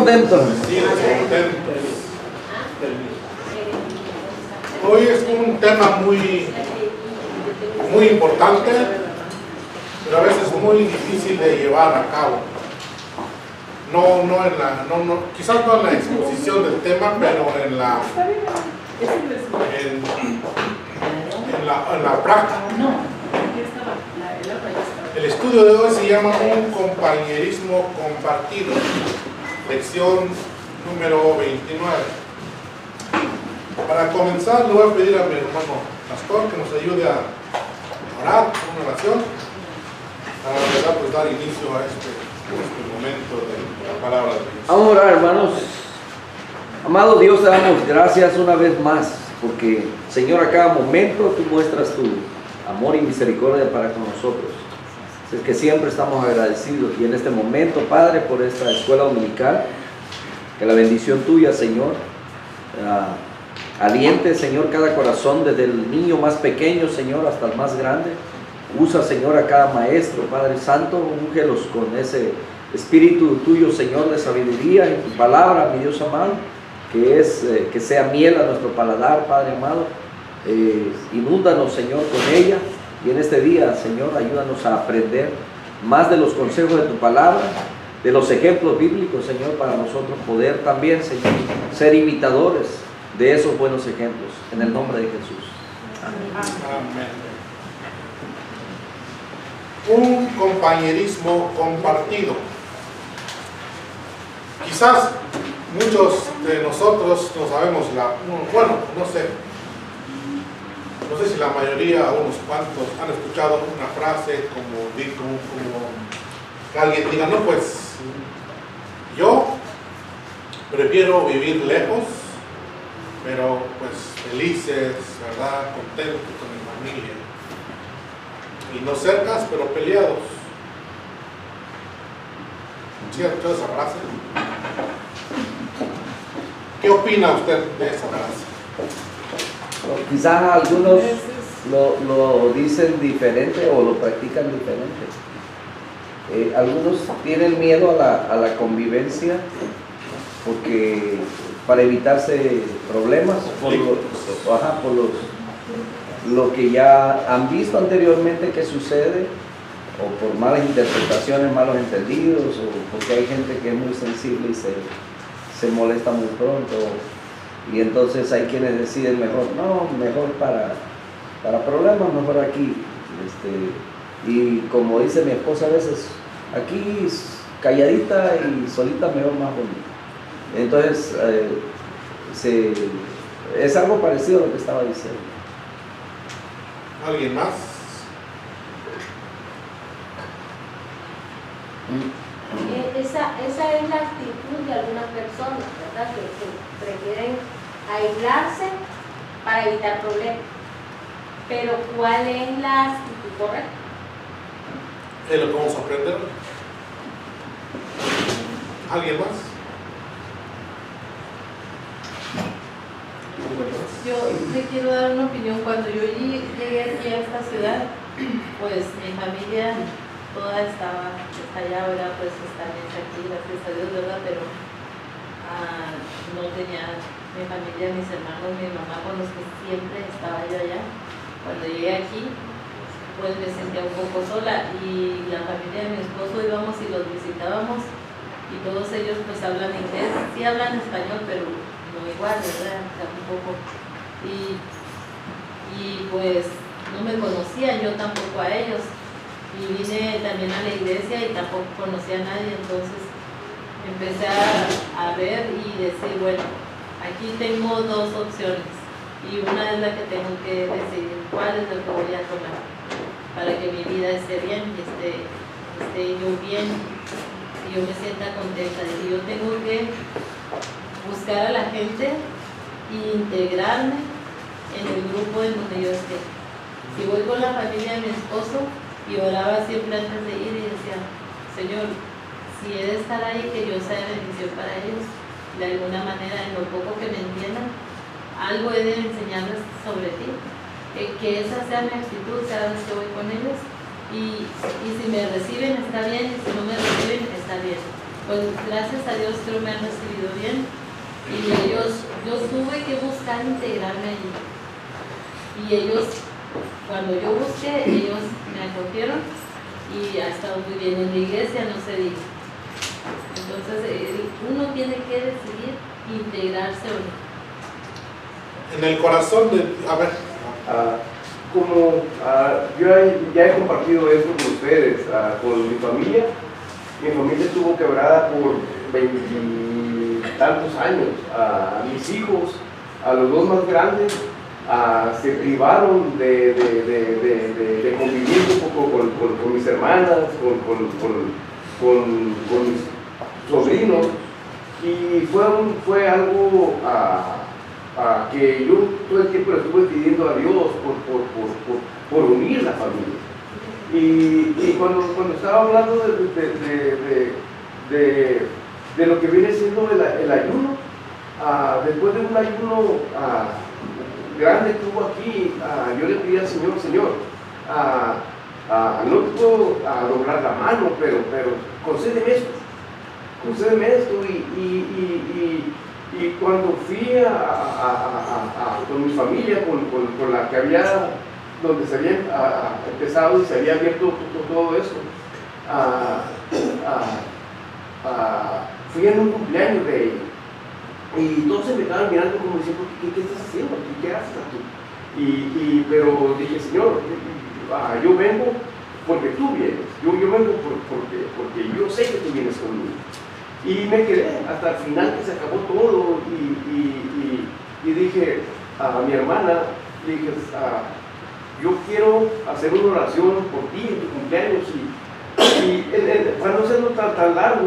contentos? Sí, contentos. Hoy es un tema muy importante, pero a veces muy difícil de llevar a cabo. Quizás no en la exposición del tema, pero en la práctica. El estudio de hoy se llama Un compañerismo compartido, lección número 29. Para comenzar, le voy a pedir a mi hermano pastor que nos ayude a orar, una oración, para pues, dar inicio a este momento de la palabra de Dios. Vamos a orar, hermanos. Amado Dios, te damos gracias una vez más, porque, Señor, a cada momento tú muestras tu amor y misericordia para con nosotros. Es que siempre estamos agradecidos, y en este momento, Padre, por esta escuela dominical, que la bendición tuya, Señor, aliente, Señor, cada corazón, desde el niño más pequeño, Señor, hasta el más grande. Usa, Señor, a cada maestro, Padre Santo, úngelos con ese espíritu tuyo, Señor, de sabiduría en tu palabra, mi Dios amado, que sea miel a nuestro paladar, Padre amado. Inúndanos, Señor, con ella, y en este día, Señor, ayúdanos a aprender más de los consejos de tu palabra, de los ejemplos bíblicos, Señor, para nosotros poder también, Señor, ser imitadores de esos buenos ejemplos, en el nombre de Jesús. Amén. Un compañerismo compartido. Quizás muchos de nosotros no sabemos no sé si la mayoría, unos cuantos, han escuchado una frase como que alguien diga, no, pues yo prefiero vivir lejos, pero pues felices, ¿verdad? Contentos con mi familia. Y no cercas, pero peleados. ¿Sí ha escuchado esa frase? ¿Qué opina usted de esa frase? Quizás algunos lo dicen diferente o lo practican diferente. Algunos tienen miedo a la convivencia porque para evitarse problemas por lo que ya han visto anteriormente que sucede, o por malas interpretaciones, malos entendidos, o porque hay gente que es muy sensible y se molesta muy pronto. Y entonces hay quienes deciden mejor para problemas, mejor aquí. Y como dice mi esposa a veces, aquí calladita y solita mejor, más bonita. Entonces, es algo parecido a lo que estaba diciendo. ¿Alguien más? Esa es la actitud de algunas personas, ¿verdad? Que prefieren aislarse para evitar problemas. Pero ¿cuál es la actitud correcta? Es lo que vamos a aprender. ¿Alguien más? Yo te quiero dar una opinión. Cuando yo llegué aquí a esta ciudad, pues mi familia toda estaba allá, ¿verdad? Pues están aquí, gracias a Dios, ¿verdad? Pero no tenía mi familia, mis hermanos, mi mamá, con los que siempre estaba yo allá. Cuando llegué aquí, pues me sentía un poco sola, y la familia de mi esposo íbamos y los visitábamos, y todos ellos pues hablan inglés, sí hablan español, pero no igual, ¿verdad? Tampoco. Y pues no me conocían, yo tampoco a ellos, y vine también a la iglesia y tampoco conocía a nadie. Entonces empecé a ver y decir, bueno, aquí tengo dos opciones, y una es la que tengo que decidir cuál es lo que voy a tomar para que mi vida esté bien y esté yo bien y yo me sienta contenta. Y yo tengo que buscar a la gente e integrarme en el grupo en donde yo esté. Si voy con la familia de mi esposo, y oraba siempre antes de ir y decía, Señor, si he de estar ahí, que yo sea de bendición para ellos, de alguna manera, en lo poco que me entiendan, algo he de enseñarles sobre ti, que esa sea mi actitud cada vez que voy con ellos, y si me reciben está bien, y si no me reciben está bien, pues gracias a Dios creo me han recibido bien. Y ellos, yo tuve que buscar integrarme allí. Y ellos, cuando yo busqué, ellos me acogieron y ha estado muy bien. En la iglesia no se diga. Entonces, uno tiene que decidir integrarse o no. En el corazón de... A ver. Yo ya he compartido esto con ustedes, con mi familia. Mi familia estuvo quebrada por 20 tantos años. Mis hijos, a los dos más grandes, se privaron de convivir un poco con mis hermanas, con mis sobrinos, y fue algo que yo todo el tiempo le estuve pidiendo a Dios por unir la familia. Y cuando estaba hablando de lo que viene siendo el ayuno, después de un ayuno grande que hubo aquí, yo le pedí al Señor, no te puedo doblar la mano, pero concédeme esto, y cuando fui con mi familia, con la que había, donde se había empezado y se había abierto todo eso, fui en un cumpleaños de ella, y todos se me estaban mirando como diciendo, ¿qué estás haciendo aquí? ¿Qué haces aquí? Pero dije, Señor, yo vengo porque tú vienes, yo vengo porque yo sé que tú vienes conmigo. Y me quedé hasta el final que se acabó todo, y dije a mi hermana, dije, yo quiero hacer una oración por ti en tu cumpleaños, y para no serlo tan largo,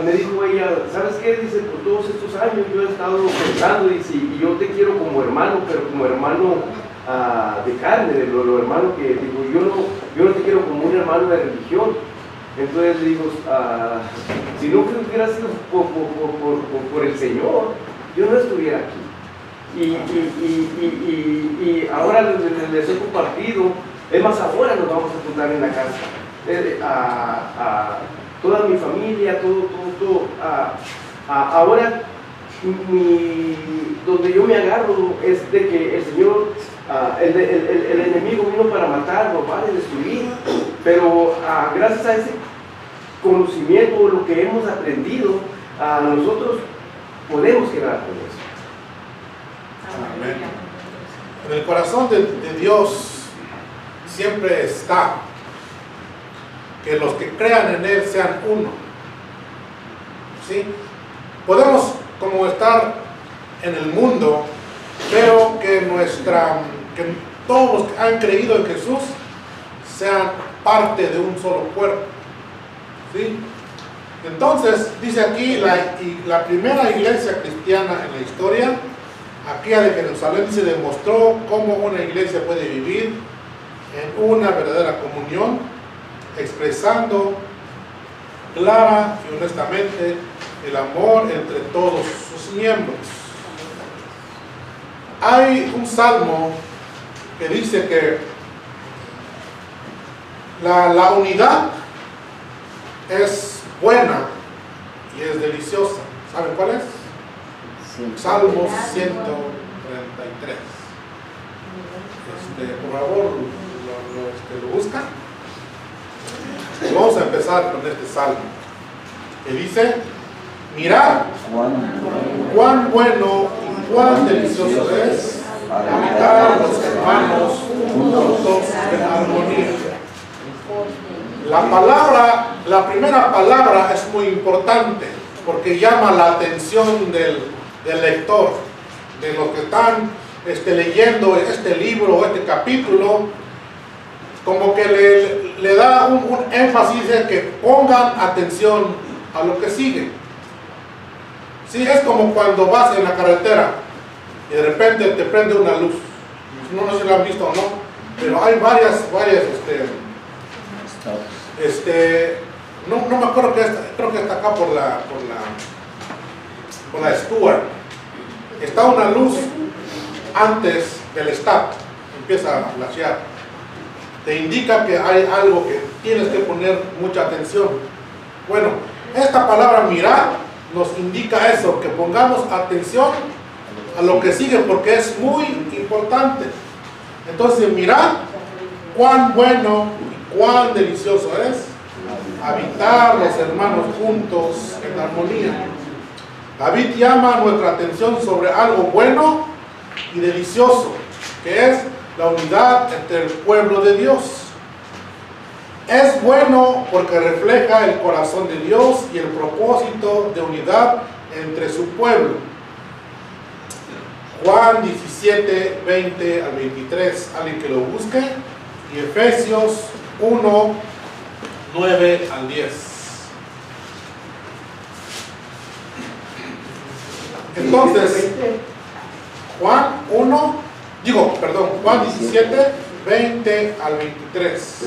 me dijo ella, ¿sabes qué? Dice, por todos estos años yo he estado pensando, y yo te quiero como hermano, pero como hermano de carne, de lo hermano que, digo, yo no te quiero como un hermano de religión. Entonces le digo, si no hubiera sido por el Señor, yo no estuviera aquí. Y ahora les he compartido, es más, ahora nos vamos a juntar en la casa. Toda mi familia, todo. Ahora, donde yo me agarro es de que el Señor, el enemigo vino para matar, robar y destruir, pero gracias a ese conocimiento, lo que hemos aprendido, nosotros podemos quedar con eso. Amén. En el corazón de Dios siempre está que los que crean en Él sean uno. ¿Sí? Podemos como estar en el mundo, pero que todos los que han creído en Jesús sean parte de un solo cuerpo. ¿Sí? Entonces, dice aquí, la primera iglesia cristiana en la historia, aquella de Jerusalén, se demostró cómo una iglesia puede vivir en una verdadera comunión, expresando clara y honestamente el amor entre todos sus miembros. Hay un salmo que dice que la unidad es buena y es deliciosa. ¿Saben cuál es? Sí. Salmo 133. Por favor, lo buscan. Vamos a empezar con este salmo que dice: mirad cuán bueno y cuán delicioso es habitar a los hermanos juntos en armonía. La primera palabra es muy importante porque llama la atención del lector, de los que están leyendo este libro o este capítulo, como que le da un énfasis de que pongan atención a lo que sigue. Sí, es como cuando vas en la carretera y de repente te prende una luz. No sé si lo han visto o no, pero hay varias no me acuerdo creo que está acá por la Stuart. Está una luz antes del stop, empieza a flashear. Te indica que hay algo que tienes que poner mucha atención. Bueno, esta palabra mirar nos indica eso, que pongamos atención a lo que sigue porque es muy importante. Entonces, mirad cuán bueno y cuán delicioso es habitar los hermanos juntos en armonía. David llama nuestra atención sobre algo bueno y delicioso, que es la unidad entre el pueblo de Dios. Es bueno porque refleja el corazón de Dios y el propósito de unidad entre su pueblo. Juan 17, 20 al 23, alguien que lo busque, y Efesios 1, 9 al 10. Entonces, Juan 17, 20 al 23.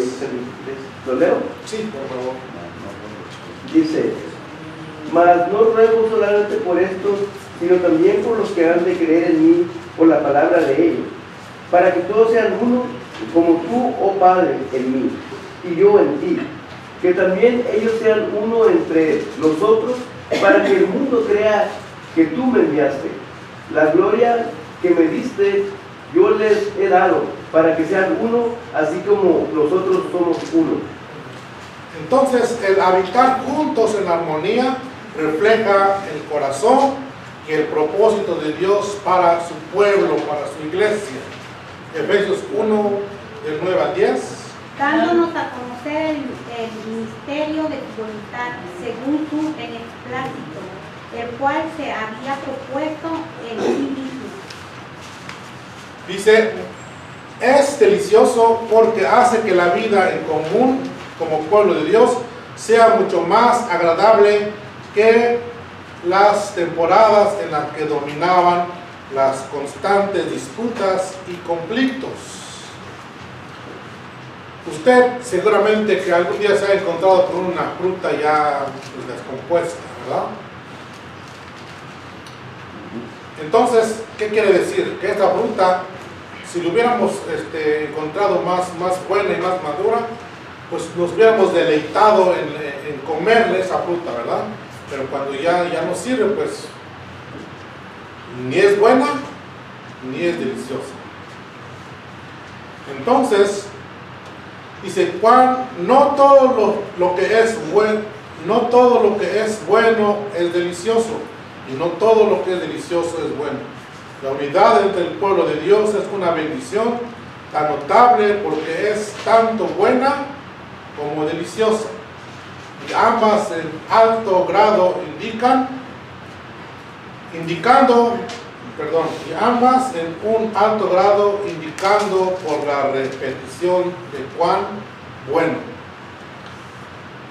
¿Lo leo? Sí, por favor. Dice: mas no ruego solamente por estos, sino también por los que han de creer en mí por la palabra de ellos, para que todos sean uno, como tú, oh Padre, en mí, y yo en ti, que también ellos sean uno entre nosotros, para que el mundo crea que tú me enviaste. La gloria que me diste, yo les he dado, para que sean uno, así como nosotros somos uno. Entonces, el habitar juntos en armonía refleja el corazón y el propósito de Dios para su pueblo, para su iglesia. Efesios 1, del 9 al 10. Dándonos a conocer el misterio de tu voluntad, según tu beneplácito, el cual se había propuesto en sí mismo. Dice, es delicioso porque hace que la vida en común como pueblo de Dios sea mucho más agradable que las temporadas en las que dominaban las constantes disputas y conflictos. Usted seguramente que algún día se ha encontrado con una fruta ya descompuesta, ¿verdad? Entonces, ¿qué quiere decir? Que esta fruta, si lo hubiéramos encontrado más buena y más madura, pues nos hubiéramos deleitado en comerle esa fruta, ¿verdad? Pero cuando ya no sirve, pues ni es buena ni es deliciosa. Entonces, dice, Juan, no todo lo que es bueno es delicioso, y no todo lo que es delicioso es bueno. La unidad entre el pueblo de Dios es una bendición tan notable porque es tanto buena como deliciosa, y ambas en alto grado indicando por la repetición de cuán bueno.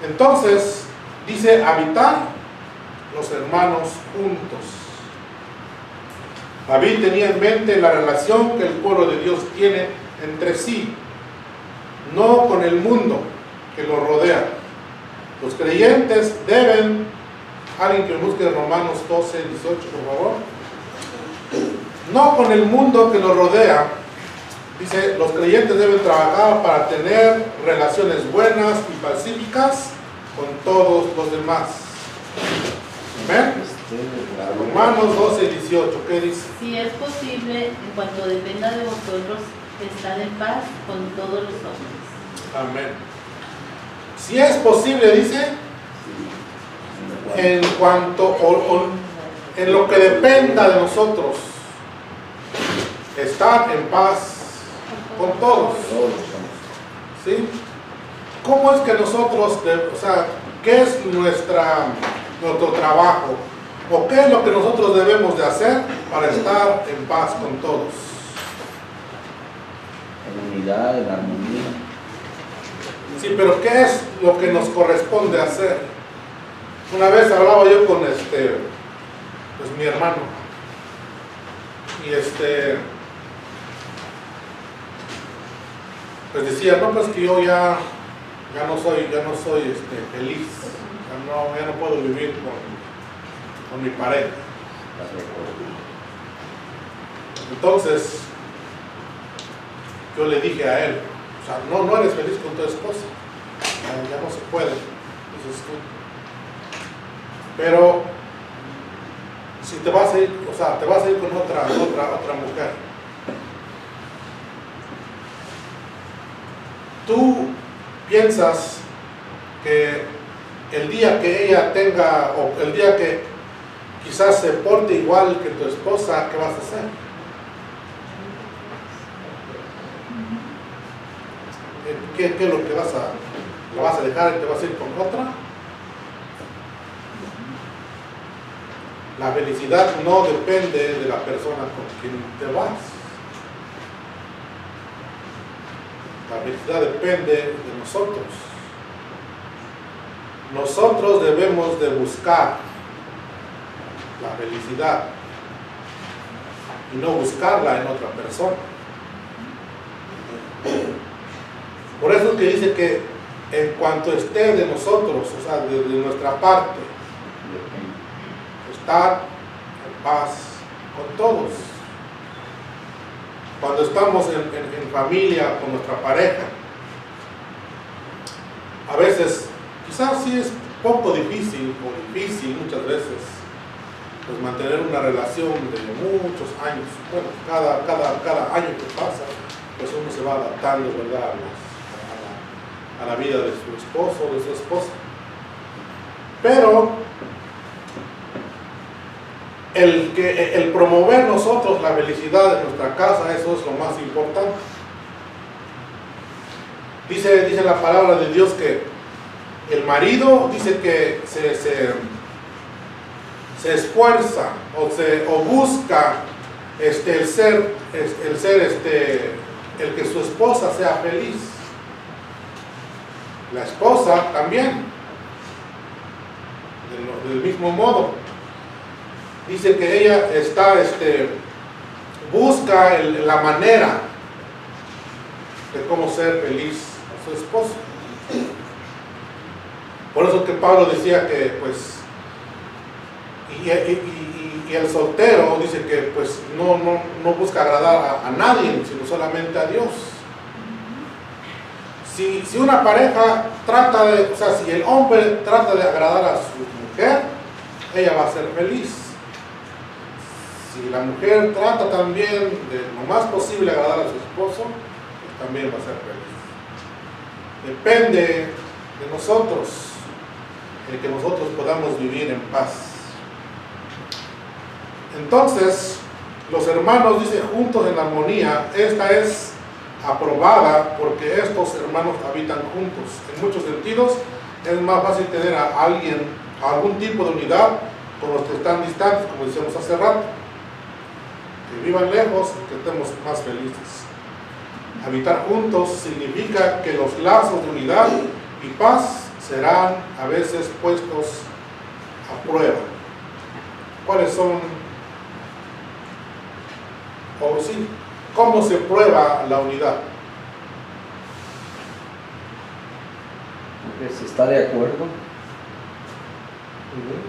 Entonces, dice habitar los hermanos juntos. David tenía en mente la relación que el pueblo de Dios tiene entre sí, no con el mundo que lo rodea. Los creyentes deben, alguien que busque Romanos 12, 18, por favor, no con el mundo que lo rodea. Dice, los creyentes deben trabajar para tener relaciones buenas y pacíficas con todos los demás. ¿Amén? Romanos 12, 18, ¿qué dice? Si es posible, en cuanto dependa de vosotros, estad en paz con todos los hombres. Amén. Si es posible, dice, en cuanto en lo que dependa de nosotros, estar en paz con todos. ¿Sí? ¿Cómo es que nosotros, qué es nuestro trabajo? ¿O qué es lo que nosotros debemos de hacer para estar en paz con todos? En unidad, en armonía. Sí, pero ¿qué es lo que nos corresponde hacer? Una vez hablaba yo con pues mi hermano, y pues decía, no, pues que yo ya no soy feliz, ya no puedo vivir con mi pareja. Entonces yo le dije a él, o sea, no eres feliz con tu esposa, ya no se puede, dices tú. Pero si te vas a ir, o sea, te vas a ir con otra mujer, tú piensas que el día que ella tenga, o el día que quizás se porte igual que tu esposa, ¿qué vas a hacer? ¿Qué es lo que la vas a dejar y te vas a ir con otra? La felicidad no depende de la persona con quien te vas. La felicidad depende de nosotros. Nosotros debemos de buscar la felicidad y no buscarla en otra persona. Por eso es que dice que en cuanto esté de nosotros, o sea, de nuestra parte, estar en paz con todos. Cuando estamos en familia con nuestra pareja, a veces, quizás sí es poco difícil o difícil muchas veces, pues mantener una relación de muchos años. Bueno, cada año que pasa, pues uno se va adaptando, ¿verdad?, a la vida de su esposo o de su esposa. Pero el promover nosotros la felicidad de nuestra casa, eso es lo más importante. Dice la palabra de Dios que el marido dice que se esfuerza o busca el que su esposa sea feliz. La esposa también, del mismo modo. Dice que ella busca la manera de cómo ser feliz a su esposo. Por eso que Pablo decía que, pues, y el soltero dice que, pues, no busca agradar a nadie, sino solamente a Dios. Si una pareja si el hombre trata de agradar a su mujer, ella va a ser feliz. Si la mujer trata también de lo más posible agradar a su esposo, pues también va a ser feliz. Depende de nosotros el que nosotros podamos vivir en paz. Entonces, los hermanos dicen juntos en armonía, esta es aprobada porque estos hermanos habitan juntos. En muchos sentidos es más fácil tener a algún tipo de unidad con los que están distantes, como decíamos hace rato. Que vivan lejos, que estemos más felices. Habitar juntos significa que los lazos de unidad y paz serán a veces puestos a prueba. ¿Cuáles son? O sí, ¿cómo se prueba la unidad? Se está de acuerdo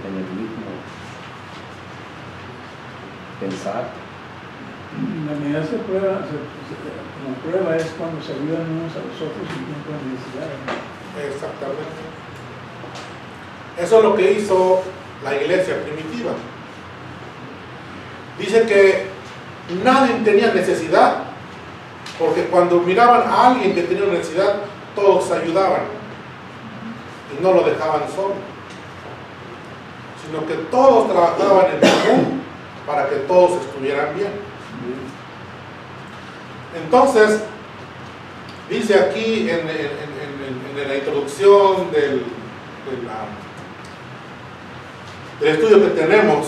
en el mismo pensar. La unidad se prueba, como prueba es cuando se ayudan unos a los otros en tiempo de necesidad, ¿no? Exactamente. Eso es lo que hizo la iglesia primitiva. Dice que nadie tenía necesidad, porque cuando miraban a alguien que tenía necesidad, todos ayudaban y no lo dejaban solo, sino que todos trabajaban en común para que todos estuvieran bien. Entonces, dice aquí en la introducción del estudio que tenemos,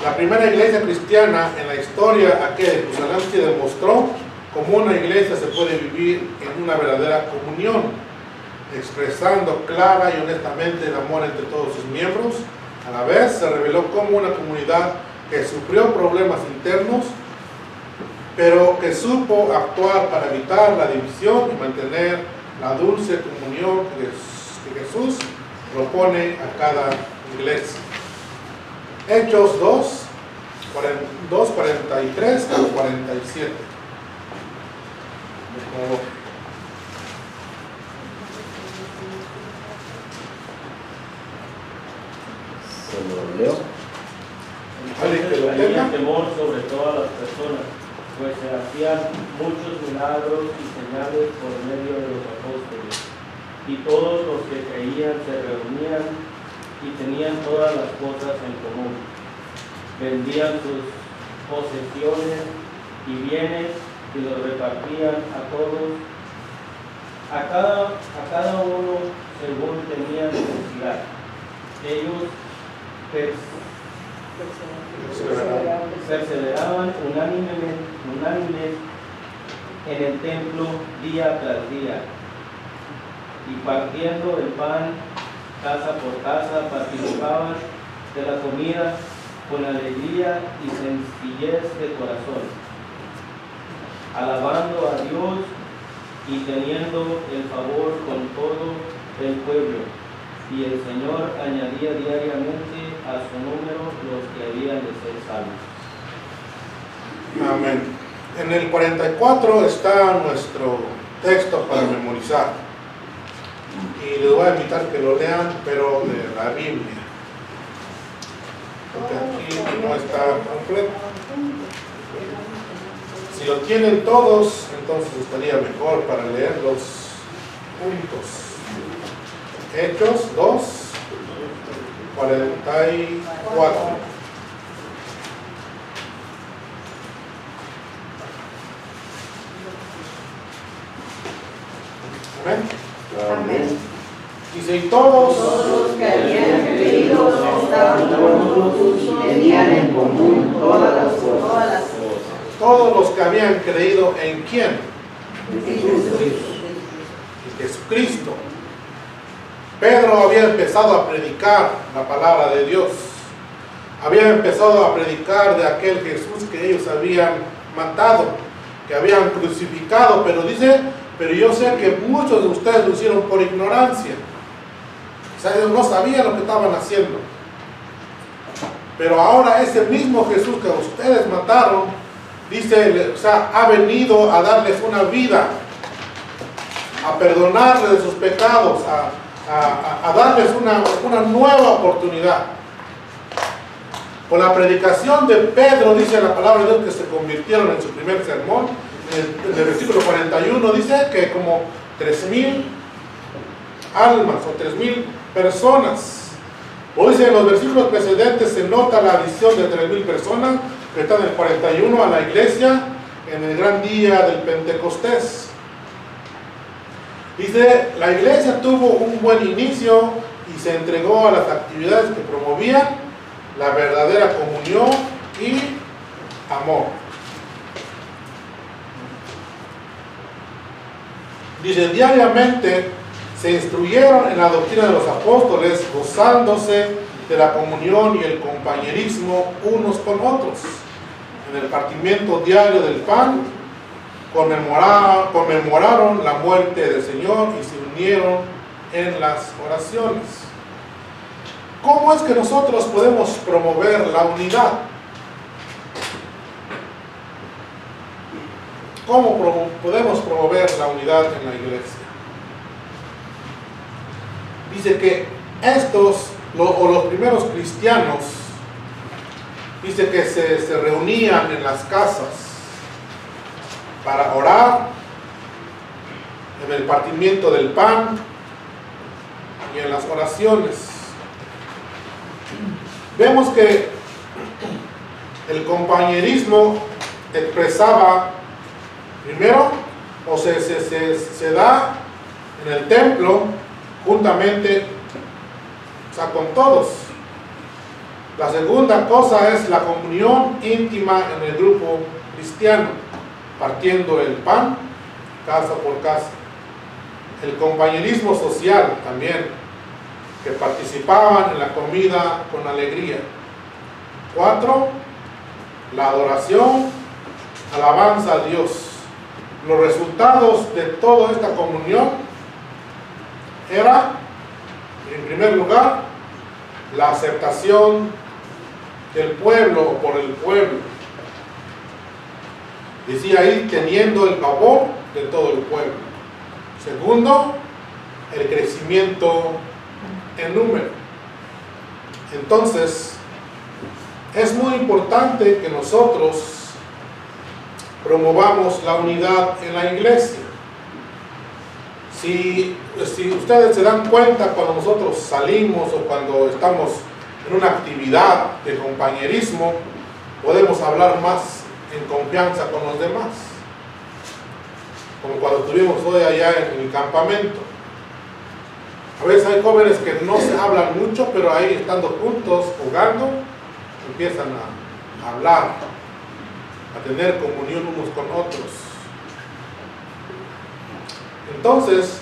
la primera iglesia cristiana en la historia aquí de Jerusalén se demostró cómo una iglesia se puede vivir en una verdadera comunión, expresando clara y honestamente el amor entre todos sus miembros. A la vez se reveló como una comunidad que sufrió problemas internos, pero que supo actuar para evitar la división y mantener la dulce comunión que Jesús propone a cada iglesia. Hechos 2, 43 al 47. Lo leo. Entonces había temor sobre todas las personas, pues se hacían muchos milagros y señales por medio de los apóstoles. Y todos los que creían se reunían y tenían todas las cosas en común. Vendían sus posesiones y bienes y los repartían a todos, a cada uno según tenía necesidad. Ellos perseveraban unánimes en el templo día tras día, y partiendo el pan casa por casa participaban de la comida con alegría y sencillez de corazón, alabando a Dios y teniendo el favor con todo el pueblo. Y el Señor añadía diariamente a su número los que habían de ser salvos. Amén. En el 44 está nuestro texto para memorizar. Y les voy a invitar que lo lean, pero de la Biblia. Porque aquí no está completo. Si lo tienen todos, entonces estaría mejor para leerlos juntos. Hechos 2, 44. Amén. Amén. Dice, y todos Todos que habían creído estaban juntos y tenían en común todas las cosas. todos los que habían creído en quién, en Jesucristo. Pedro había empezado a predicar la palabra de Dios. Había empezado a predicar de aquel Jesús que ellos habían matado, que habían crucificado, pero dice, pero yo sé que muchos de ustedes lo hicieron por ignorancia. O sea, ellos no sabían lo que estaban haciendo. Pero ahora ese mismo Jesús que ustedes mataron, dice, o sea, ha venido a darles una vida, a perdonarles de sus pecados, a darles una nueva oportunidad. Con la predicación de Pedro, dice la palabra de Dios, que se convirtieron en su primer sermón. En el versículo 41 dice que como 3,000 almas o 3,000 personas. O dice en los versículos precedentes se nota la adición de 3,000 personas que están en el 41 a la iglesia en el gran día del Pentecostés. Dice, la iglesia tuvo un buen inicio y se entregó a las actividades que promovían la verdadera comunión y amor. Dice, diariamente se instruyeron en la doctrina de los apóstoles, gozándose de la comunión y el compañerismo unos con otros. En el partimiento diario del pan, conmemoraron la muerte del Señor y se unieron en las oraciones. ¿Cómo es que nosotros podemos promover la unidad? ¿Cómo podemos promover la unidad en la iglesia? Dice que los primeros cristianos, dice que se reunían en las casas para orar, en el partimiento del pan y en las oraciones. Vemos que el compañerismo expresaba primero, o se da en el templo juntamente, o sea, con todos. La segunda cosa es la comunión íntima en el grupo cristiano, partiendo el pan casa por casa. El compañerismo social también, que participaban en la comida con alegría. 4, la adoración, alabanza a Dios. Los resultados de toda esta comunión era, en primer lugar, la aceptación del pueblo por el pueblo. Decía ahí, teniendo el favor de todo el pueblo. Segundo, el crecimiento en número. Entonces, es muy importante que nosotros promovamos la unidad en la iglesia. Si ustedes se dan cuenta, cuando nosotros salimos o cuando estamos en una actividad de compañerismo, podemos hablar más en confianza con los demás, como cuando estuvimos hoy allá en el campamento. A veces hay jóvenes que no se hablan mucho, pero ahí estando juntos, jugando, empiezan a hablar, a tener comunión unos con otros. Entonces,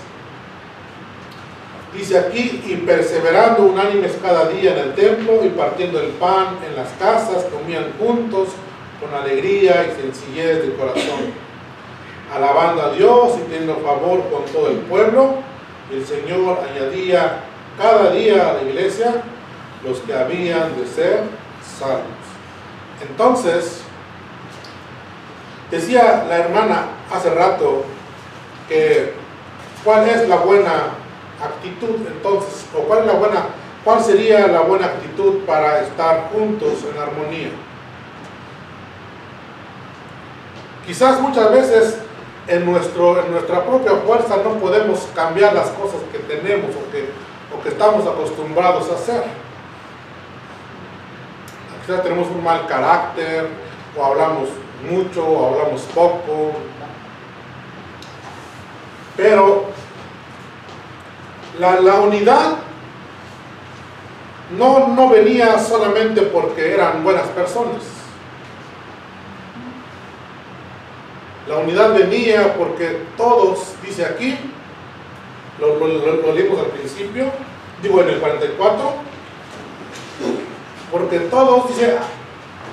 dice aquí, y perseverando unánimes cada día en el templo y partiendo el pan en las casas, comían juntos con alegría y sencillez de corazón, alabando a Dios y teniendo favor con todo el pueblo. Y el Señor añadía cada día a la iglesia los que habían de ser salvos. Entonces, decía la hermana hace rato que cuál es la buena actitud, entonces, o cuál sería la buena actitud para estar juntos en armonía. Quizás muchas veces en nuestra propia fuerza no podemos cambiar las cosas que tenemos o que estamos acostumbrados a hacer. Quizás tenemos un mal carácter, o hablamos mucho, o hablamos poco. Pero la unidad no venía solamente porque eran buenas personas. La unidad venía porque todos, dice aquí, lo leímos al principio, digo en el 44, porque todos, dice,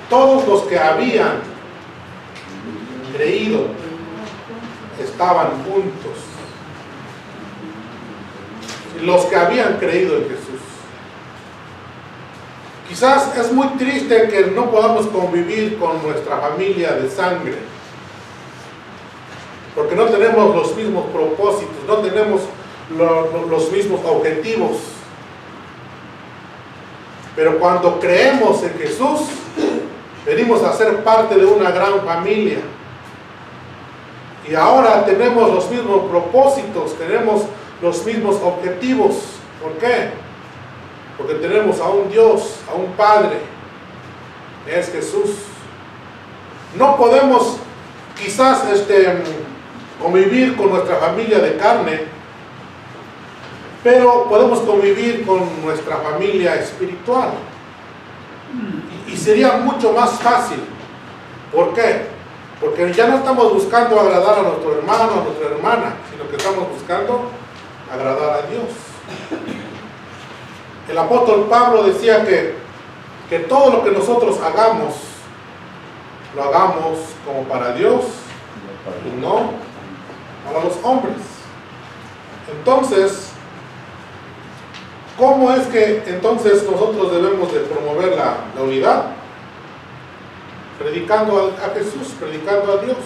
todos los que habían creído estaban juntos. Los que habían creído en Jesús. Quizás es muy triste que no podamos convivir con nuestra familia de sangre, porque no tenemos los mismos propósitos, no tenemos los mismos objetivos. Pero cuando creemos en Jesús, venimos a ser parte de una gran familia. Y ahora tenemos los mismos propósitos, tenemos los mismos objetivos. ¿Por qué? Porque tenemos a un Dios, a un Padre, que es Jesús. No podemos quizás convivir con nuestra familia de carne, pero podemos convivir con nuestra familia espiritual. Y sería mucho más fácil. ¿Por qué? Porque ya no estamos buscando agradar a nuestro hermano, a nuestra hermana, sino que estamos buscando agradar a Dios. El apóstol Pablo decía que todo lo que nosotros hagamos, lo hagamos como para Dios y no para los hombres. Entonces, ¿cómo es que entonces nosotros debemos de promover la unidad? Predicando a Jesús, predicando a Dios,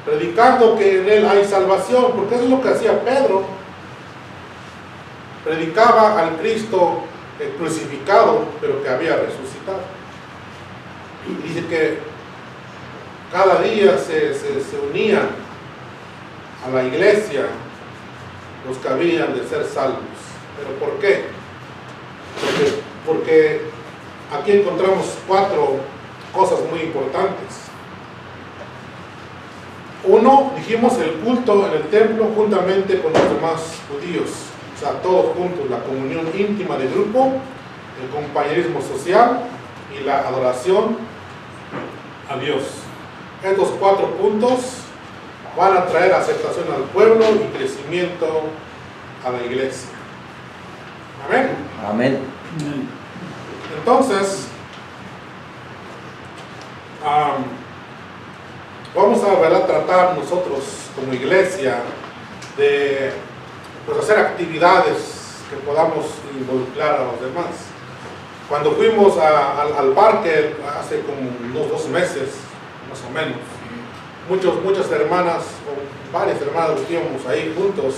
predicando que en Él hay salvación, porque eso es lo que hacía Pedro. Predicaba al Cristo crucificado, pero que había resucitado. Y dice que cada día se unían a la iglesia los que habían de ser salvos. ¿Pero por qué? Porque aquí encontramos 4 cosas muy importantes. Uno, dijimos, el culto en el templo juntamente con los demás judíos. O sea, todos juntos, la comunión íntima de grupo, el compañerismo social y la adoración a Dios. Estos 4 puntos van a traer aceptación al pueblo y crecimiento a la iglesia. Amén. Amén. Entonces, vamos a tratar nosotros como iglesia de hacer actividades que podamos involucrar a los demás. Cuando fuimos al parque hace como unos 2 meses, más o menos, muchas hermanas, o varias hermanas que íbamos ahí juntos,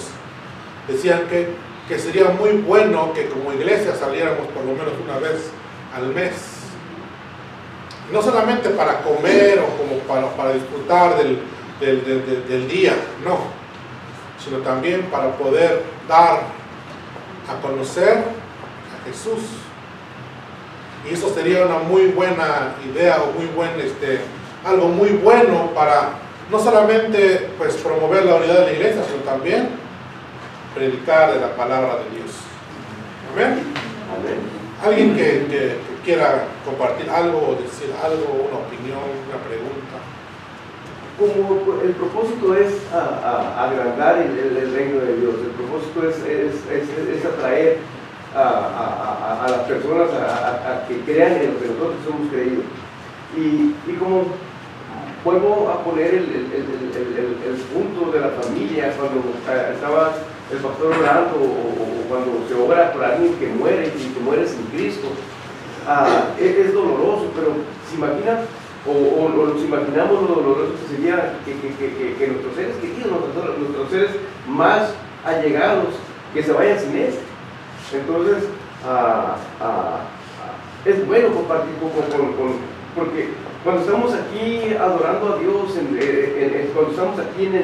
decían que que sería muy bueno que como iglesia saliéramos por lo menos una vez al mes. No solamente para comer o como para disfrutar del día, no, sino también para poder dar a conocer a Jesús. Y eso sería una muy buena idea o muy buen, algo muy bueno para no solamente pues promover la unidad de la iglesia, sino también predicar de la palabra de Dios. Amén. Amén. Alguien que quiera compartir algo o decir algo, una opinión, una pregunta. Como el propósito es agrandar el reino de Dios, el propósito es atraer a las personas a que crean en lo que nosotros hemos creído. Y como vuelvo a poner el punto de la familia, cuando estaba el pastor orando o cuando se ora por alguien que muere y que muere sin Cristo, es doloroso, pero se imagina o nos imaginamos lo doloroso que sería que nuestros seres queridos, nuestros seres más allegados, que se vayan sin Él. Entonces, es bueno compartir porque cuando estamos aquí adorando a Dios, cuando estamos aquí en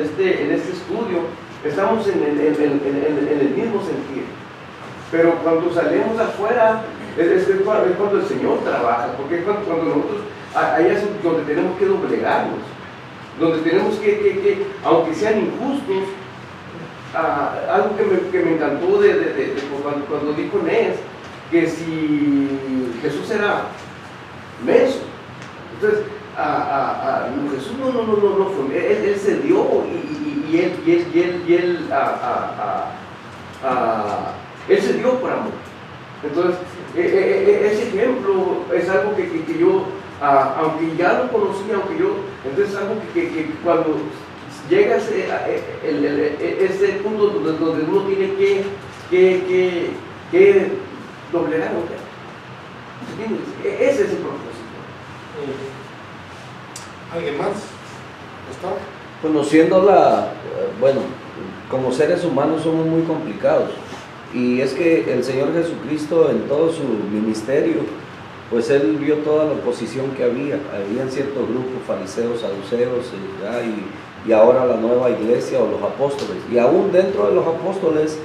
este estudio, estamos en el mismo sentido. Pero cuando salimos afuera, es cuando el Señor trabaja, porque es cuando nosotros, ahí es donde tenemos que doblegarnos, donde tenemos que aunque sean injustos, algo que me encantó cuando dijo Nes, que si Jesús era menso, entonces Jesús no fue, él se dio él se dio por amor. Entonces, ese ejemplo es algo que yo, aunque ya lo conocía, entonces es algo que cuando llega ese punto donde uno tiene que doblegar, ese es el propósito. ¿Alguien más? ¿Está? Conociéndola, bueno, como seres humanos somos muy complicados. Y es que el Señor Jesucristo en todo su ministerio, pues Él vio toda la oposición que habían ciertos grupos, fariseos, saduceos, y ahora la nueva iglesia o los apóstoles. Y aún dentro de los apóstoles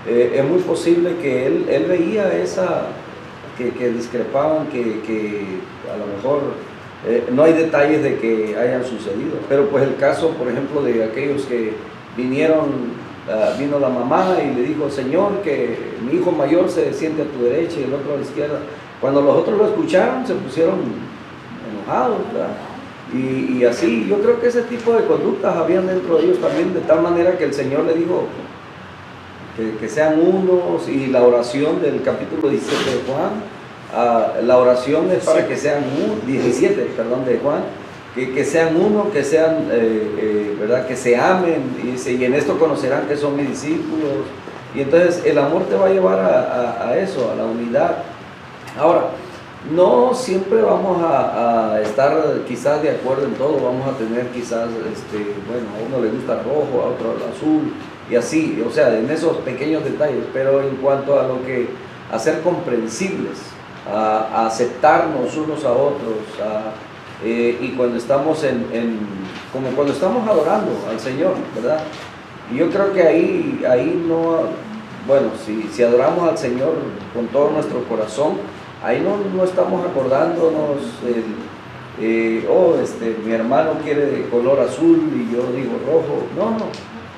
es muy posible que Él veía que discrepaban, que a lo mejor no hay detalles de que hayan sucedido. Pero pues el caso, por ejemplo, de aquellos que vino la mamá y le dijo: Señor, que mi hijo mayor se siente a tu derecha y el otro a la izquierda. Cuando los otros lo escucharon, se pusieron enojados, ¿verdad? Y así, yo creo que ese tipo de conductas habían dentro de ellos también, de tal manera que el Señor le dijo que sean unos. Y la oración del capítulo 17 de Juan, la oración es para que sean 17, perdón, de Juan, que sean uno, que sean, ¿verdad? Que se amen, y en esto conocerán que son mis discípulos. Y entonces el amor te va a llevar a eso, a la unidad. Ahora, no siempre vamos a estar quizás de acuerdo en todo, vamos a tener quizás, bueno, a uno le gusta el rojo, a otro el azul, y así, o sea, en esos pequeños detalles. Pero en cuanto a lo que, a ser comprensibles, a aceptarnos unos a otros, y cuando estamos como cuando estamos adorando al Señor, ¿verdad? Y yo creo que ahí no, bueno, si adoramos al Señor con todo nuestro corazón, ahí no estamos acordándonos mi hermano quiere de color azul y yo digo rojo. No,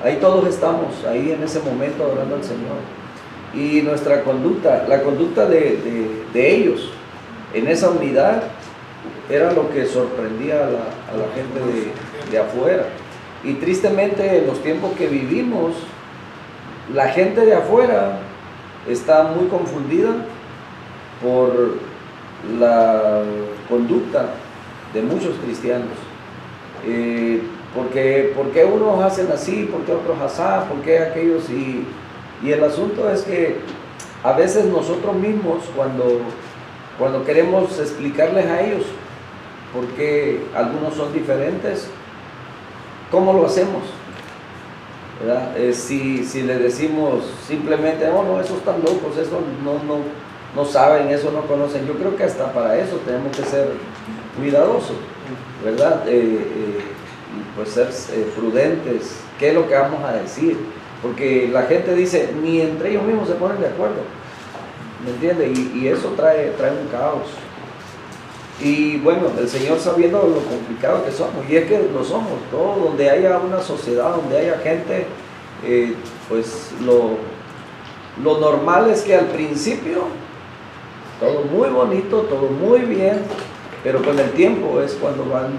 ahí todos estamos ahí en ese momento adorando al Señor. Y nuestra conducta, la conducta de ellos en esa unidad, era lo que sorprendía a la gente de afuera. Y tristemente en los tiempos que vivimos, la gente de afuera está muy confundida por la conducta de muchos cristianos. ¿Por qué unos hacen así? ¿Por qué otros asá? ¿Por qué aquellos? Y el asunto es que a veces nosotros mismos, cuando queremos explicarles a ellos por qué algunos son diferentes, ¿cómo lo hacemos? ¿verdad? Si le decimos simplemente, oh no, esos están locos, eso no saben, eso no conocen, yo creo que hasta para eso tenemos que ser cuidadosos, ¿verdad? Y pues ser prudentes, ¿qué es lo que vamos a decir? Porque la gente dice, ni entre ellos mismos se ponen de acuerdo, ¿me entiende? Y eso trae un caos. Y bueno, el Señor sabiendo lo complicado que somos, y es que lo somos, todo donde haya una sociedad, donde haya gente, pues lo normal es que al principio todo muy bonito, todo muy bien, pero con el tiempo es cuando van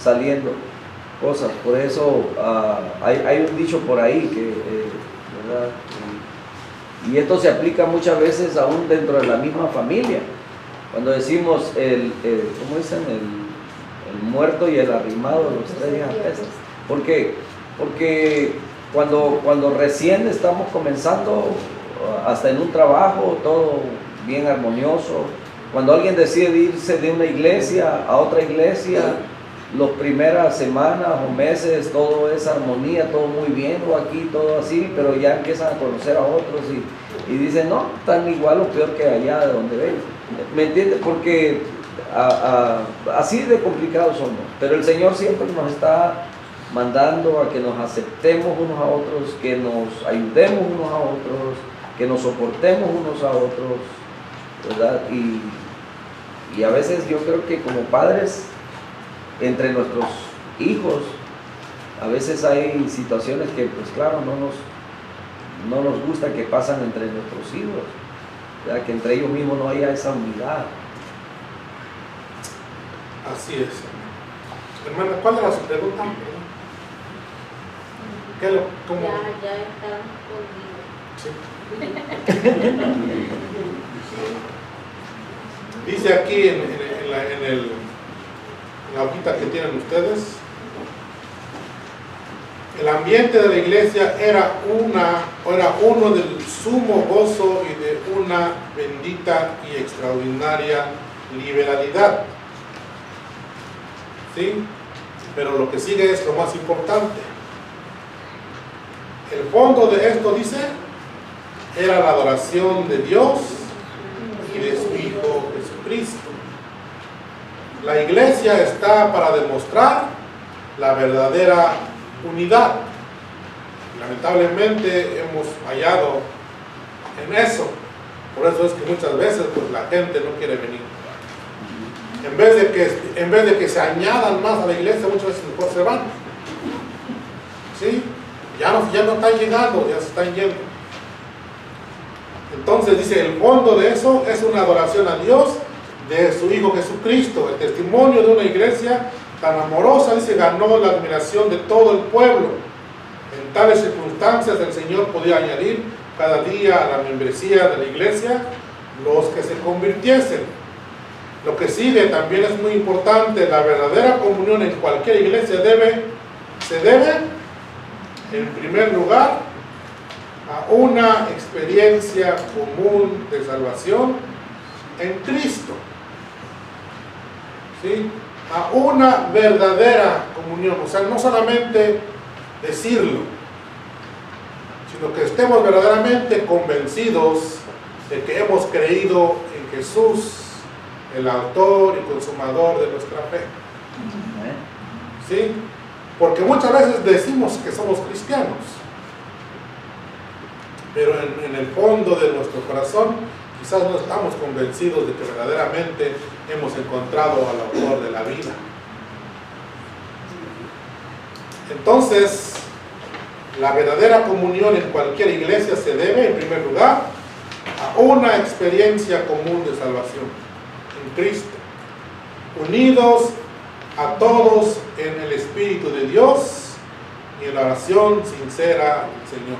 saliendo cosas. Por eso hay un dicho por ahí que, ¿verdad? Y esto se aplica muchas veces aún dentro de la misma familia. Cuando decimos, ¿cómo dicen? El muerto y el arrimado de los tres días apestan. ¿Por qué? Porque cuando recién estamos comenzando, hasta en un trabajo, todo bien armonioso, cuando alguien decide irse de una iglesia a otra iglesia, las primeras semanas o meses todo es armonía, todo muy bien, o aquí todo así, pero ya empiezan a conocer a otros y dicen, no, tan igual o peor que allá de donde ven. ¿Me entiendes? Porque así de complicados somos, pero el Señor siempre nos está mandando a que nos aceptemos unos a otros, que nos ayudemos unos a otros, que nos soportemos unos a otros, ¿verdad? Y a veces yo creo que como padres, entre nuestros hijos, a veces hay situaciones que pues claro no nos gusta que pasan entre nuestros hijos, ¿verdad? Que entre ellos mismos no haya esa unidad. Así es. Hermana, ¿cuál era su pregunta? ¿Cómo? Ya está respondido. Sí. Dice aquí en la hojita que tienen ustedes, el ambiente de la iglesia era uno del sumo gozo y de una bendita y extraordinaria liberalidad. ¿Sí? Pero lo que sigue es lo más importante. El fondo de esto, dice, era la adoración de Dios y de su Hijo Jesucristo. La iglesia está para demostrar la verdadera unidad. Lamentablemente hemos fallado en eso. Por eso es que muchas veces pues, la gente no quiere venir. En vez de que se añadan más a la iglesia, muchas veces mejor se van. ¿Sí? Ya no están llegando, ya se están yendo. Entonces dice, el fondo de eso es una adoración a Dios de su Hijo Jesucristo. El testimonio de una iglesia tan amorosa, dice, ganó la admiración de todo el pueblo. En tales circunstancias el Señor podía añadir cada día a la membresía de la iglesia los que se convirtiesen. Lo que sigue también es muy importante. La verdadera comunión en cualquier iglesia se debe, en primer lugar, a una experiencia común de salvación en Cristo. ¿Sí? A una verdadera comunión, o sea, no solamente decirlo, sino que estemos verdaderamente convencidos de que hemos creído en Jesús, el autor y consumador de nuestra fe. ¿Sí? Porque muchas veces decimos que somos cristianos, pero en el fondo de nuestro corazón quizás no estamos convencidos de que verdaderamente hemos encontrado al autor de la vida. Entonces, la verdadera comunión en cualquier iglesia se debe, en primer lugar, a una experiencia común de salvación en Cristo, unidos a todos en el Espíritu de Dios y en la oración sincera al Señor.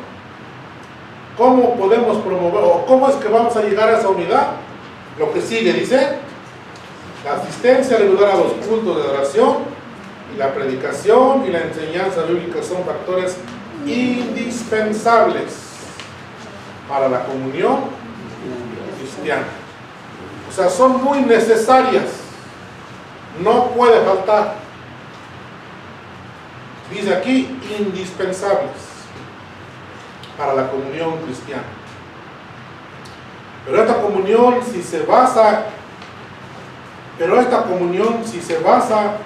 ¿Cómo podemos promover o cómo es que vamos a llegar a esa unidad? Lo que sigue dice, la asistencia regular a los cultos de oración y la predicación y la enseñanza bíblica son factores indispensables para la comunión cristiana. O sea, son muy necesarias, no puede faltar. Dice aquí, indispensables. para la comunión cristiana. Pero esta comunión, si se basa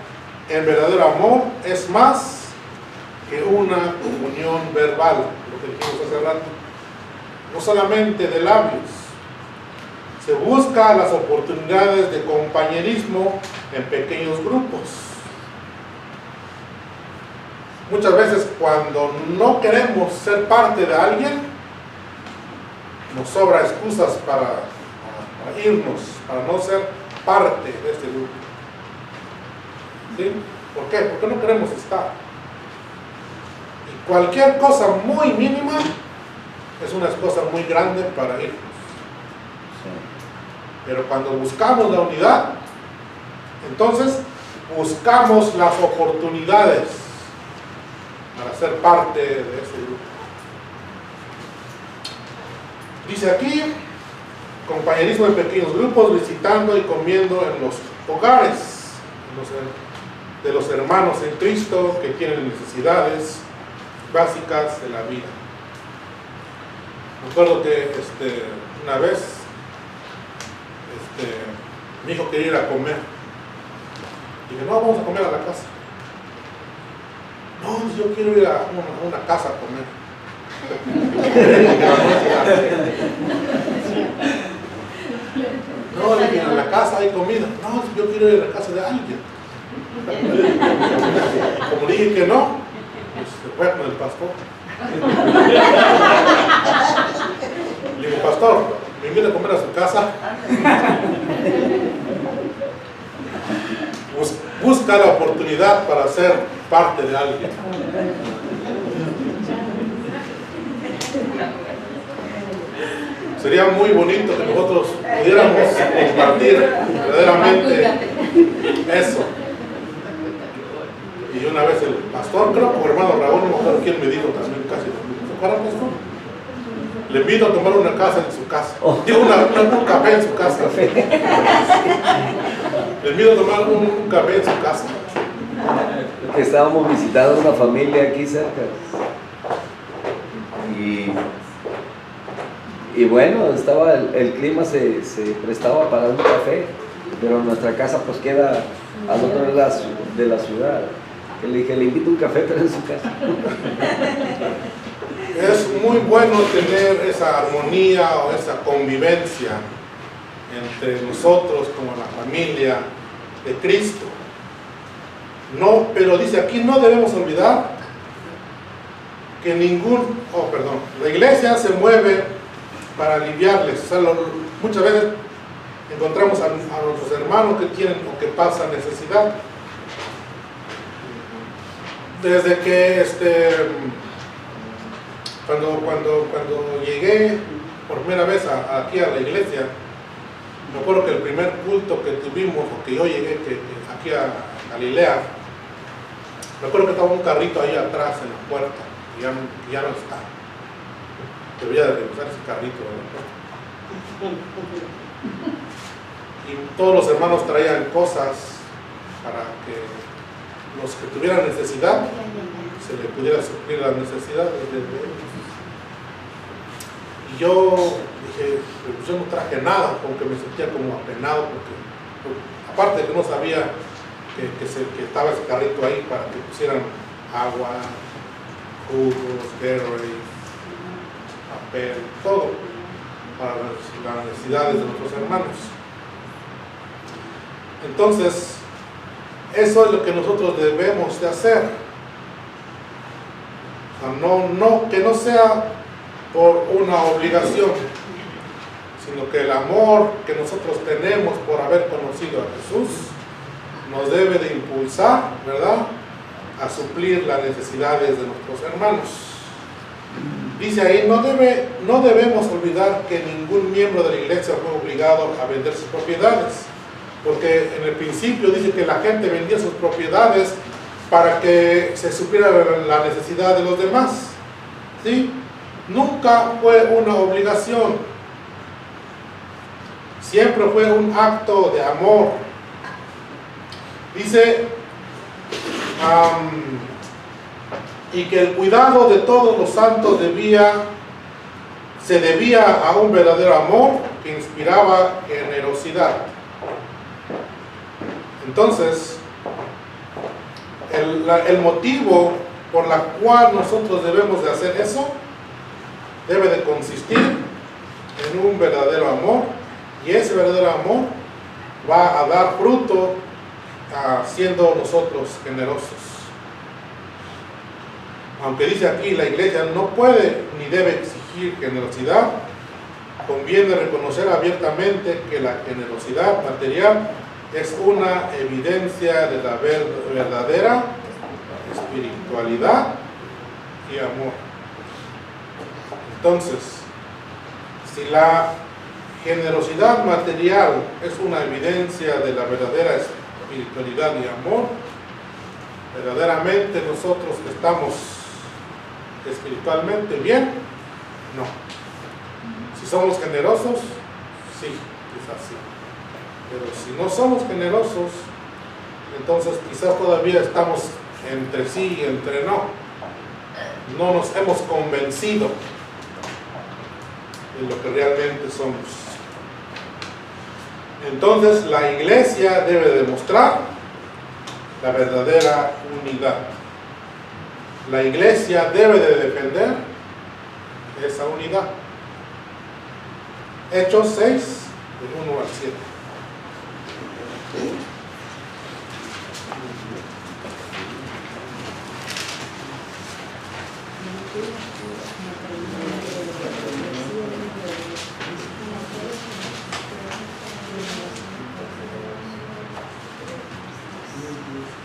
en verdadero amor, es más que una comunión verbal, lo que dijimos hace rato. No solamente de labios. Se busca las oportunidades de compañerismo en pequeños grupos. Muchas veces cuando no queremos ser parte de alguien, nos sobra excusas para irnos, para no ser parte de este grupo. ¿Sí? ¿Por qué? Porque no queremos estar. Y cualquier cosa muy mínima es una excusa muy grande para irnos. Pero cuando buscamos la unidad, entonces buscamos las oportunidades para ser parte de ese grupo. Dice aquí, compañerismo en pequeños grupos, visitando y comiendo en los hogares de los hermanos en Cristo que tienen necesidades básicas de la vida. Me acuerdo que una vez mi hijo quería ir a comer. Dije, no, vamos a comer a la casa. No, yo quiero ir a una casa a comer. No, le dije, a la casa hay comida. No, yo quiero ir a la casa de alguien. Como dije que no, pues se fue con el pastor. Le digo, pastor, ¿me invita a comer a su casa? Busca la oportunidad para ser parte de alguien. Sería muy bonito que nosotros pudiéramos compartir verdaderamente eso. Y una vez el pastor, creo que hermano Raúl, no me acuerdo quién me dijo también casi lo mismo. ¿Se acuerdan, pastor? Le invito a tomar una casa en su casa. Digo, un café en su casa. Le invito a tomar un café en su casa. Que estábamos visitando una familia aquí cerca. Y bueno, estaba el clima se prestaba para un café, pero nuestra casa pues queda al otro lado de la ciudad. Que le dije, le invito un café, pero en su casa. Es muy bueno tener esa armonía o esa convivencia entre nosotros como la familia de Cristo. No, pero dice aquí, no debemos olvidar que la iglesia se mueve para aliviarles. O sea, muchas veces encontramos a nuestros hermanos que tienen o que pasan necesidad. Desde que cuando llegué por primera vez aquí a la iglesia, me acuerdo que el primer culto que tuvimos, o que yo llegué aquí a Galilea, me acuerdo que estaba un carrito ahí atrás en la puerta, y ya no está. Debería de revisar ese carrito, ¿verdad? Y todos los hermanos traían cosas para que los que tuvieran necesidad se les pudiera suplir las necesidades de ellos. Y yo dije, pues yo no traje nada, porque me sentía como apenado, porque aparte de que no sabía que estaba ese carrito ahí para que pusieran agua, jugos, Gatorade, papel, todo para las necesidades de nuestros hermanos. Entonces, eso es lo que nosotros debemos de hacer. Que no sea por una obligación, sino que el amor que nosotros tenemos por haber conocido a Jesús nos debe de impulsar, ¿verdad?, a suplir las necesidades de nuestros hermanos. Dice ahí, no debemos olvidar que ningún miembro de la iglesia fue obligado a vender sus propiedades, porque en el principio dice que la gente vendía sus propiedades para que se supiera la necesidad de los demás, ¿sí? Nunca fue una obligación, siempre fue un acto de amor. Dice y que el cuidado de todos los santos se debía a un verdadero amor que inspiraba generosidad. Entonces, el motivo por la cual nosotros debemos de hacer eso debe de consistir en un verdadero amor, y ese verdadero amor va a dar fruto siendo nosotros generosos. Aunque dice aquí la iglesia no puede ni debe exigir generosidad, conviene reconocer abiertamente que la generosidad material es una evidencia de la verdadera espiritualidad y amor. Entonces, si la generosidad material es una evidencia de la verdadera espiritualidad y amor, verdaderamente nosotros estamos espiritualmente bien, no. Si somos generosos, sí, quizás sí. Pero si no somos generosos, entonces quizás todavía estamos entre sí y entre no. No nos hemos convencido de lo que realmente somos. Entonces la iglesia debe demostrar la verdadera unidad. La iglesia debe de defender esa unidad. Hechos 6, del 1 al 7.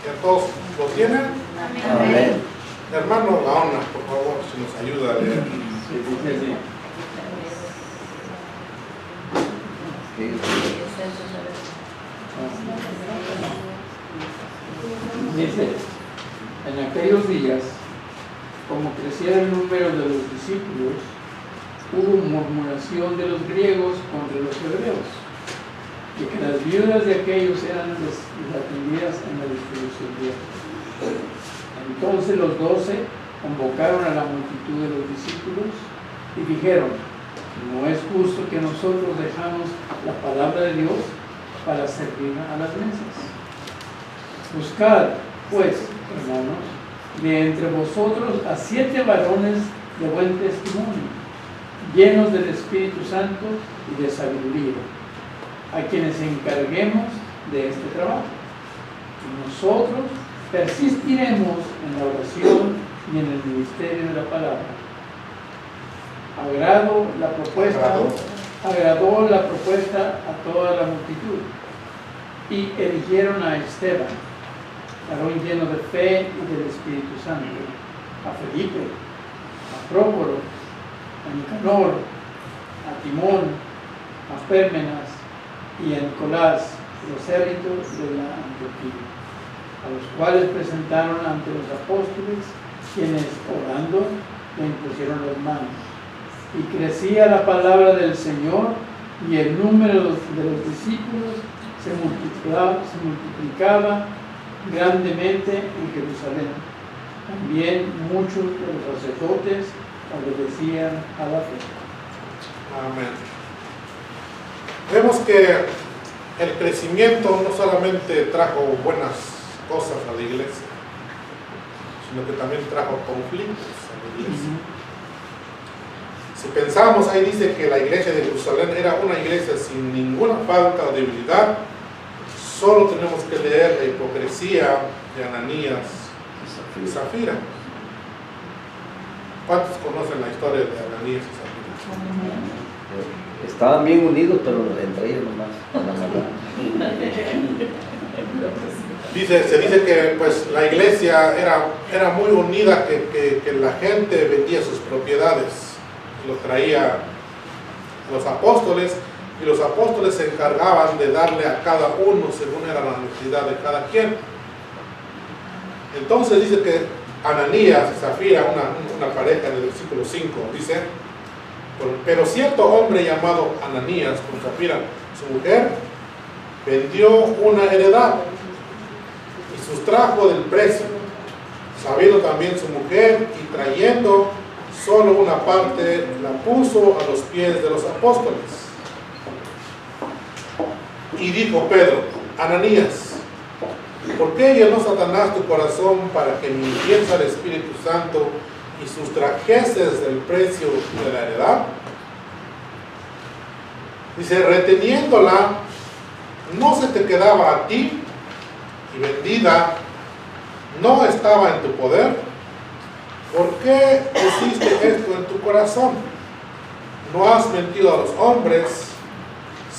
¿Ya todos lo tienen? Amén. Hermano Gaona, por favor, si nos ayuda a leer. Sí, dice así. Dice, en aquellos días, como crecía el número de los discípulos, hubo murmuración de los griegos contra los hebreos, y que las viudas de aquellos eran desatendidas en la distribución diaria. Entonces los 12 convocaron a la multitud de los discípulos y dijeron: no es justo que nosotros dejamos la palabra de Dios para servir a las mesas. Buscad, pues, hermanos, de entre vosotros a 7 varones de buen testimonio, llenos del Espíritu Santo y de sabiduría, a quienes encarguemos de este trabajo. Y nosotros persistiremos en la oración y en el ministerio de la palabra. Agradó la propuesta a toda la multitud, y eligieron a Esteban, varón lleno de fe y del Espíritu Santo, a Felipe, a Prócoro, a Nicanor, a Timón, a Pérmenas y a Nicolás, los élitos de la Antioquía, a los cuales presentaron ante los apóstoles, quienes, orando, le impusieron las manos. Y crecía la palabra del Señor, y el número de los discípulos se multiplicaba grandemente en Jerusalén. También muchos de los sacerdotes obedecían a la fe. Amén. Vemos que el crecimiento no solamente trajo buenas cosas a la iglesia, sino que también trajo conflictos a la iglesia. Si pensamos, ahí dice que la iglesia de Jerusalén era una iglesia sin ninguna falta o debilidad. Solo tenemos que leer la hipocresía de Ananías y Zafira. ¿Cuántos conocen la historia de Ananías y Zafira? Estaban bien unidos, pero entre ellos nomás. Se dice que pues, la iglesia era muy unida, que la gente vendía sus propiedades y los traía a los apóstoles, y los apóstoles se encargaban de darle a cada uno según era la necesidad de cada quien. Entonces dice que Ananías y Zafira, una pareja en el versículo 5, dice: pero cierto hombre llamado Ananías, con Zafira, su mujer, vendió una heredad y sustrajo del precio, sabiendo también su mujer, y trayendo solo una parte, la puso a los pies de los apóstoles. Y dijo Pedro: Ananías, ¿por qué llenó Satanás tu corazón para que mintieses al Espíritu Santo y sustrajeses del precio de la heredad? Dice: reteniéndola, ¿no se te quedaba a ti? Y vendida, ¿no estaba en tu poder? ¿Por qué hiciste esto en tu corazón? No has mentido a los hombres,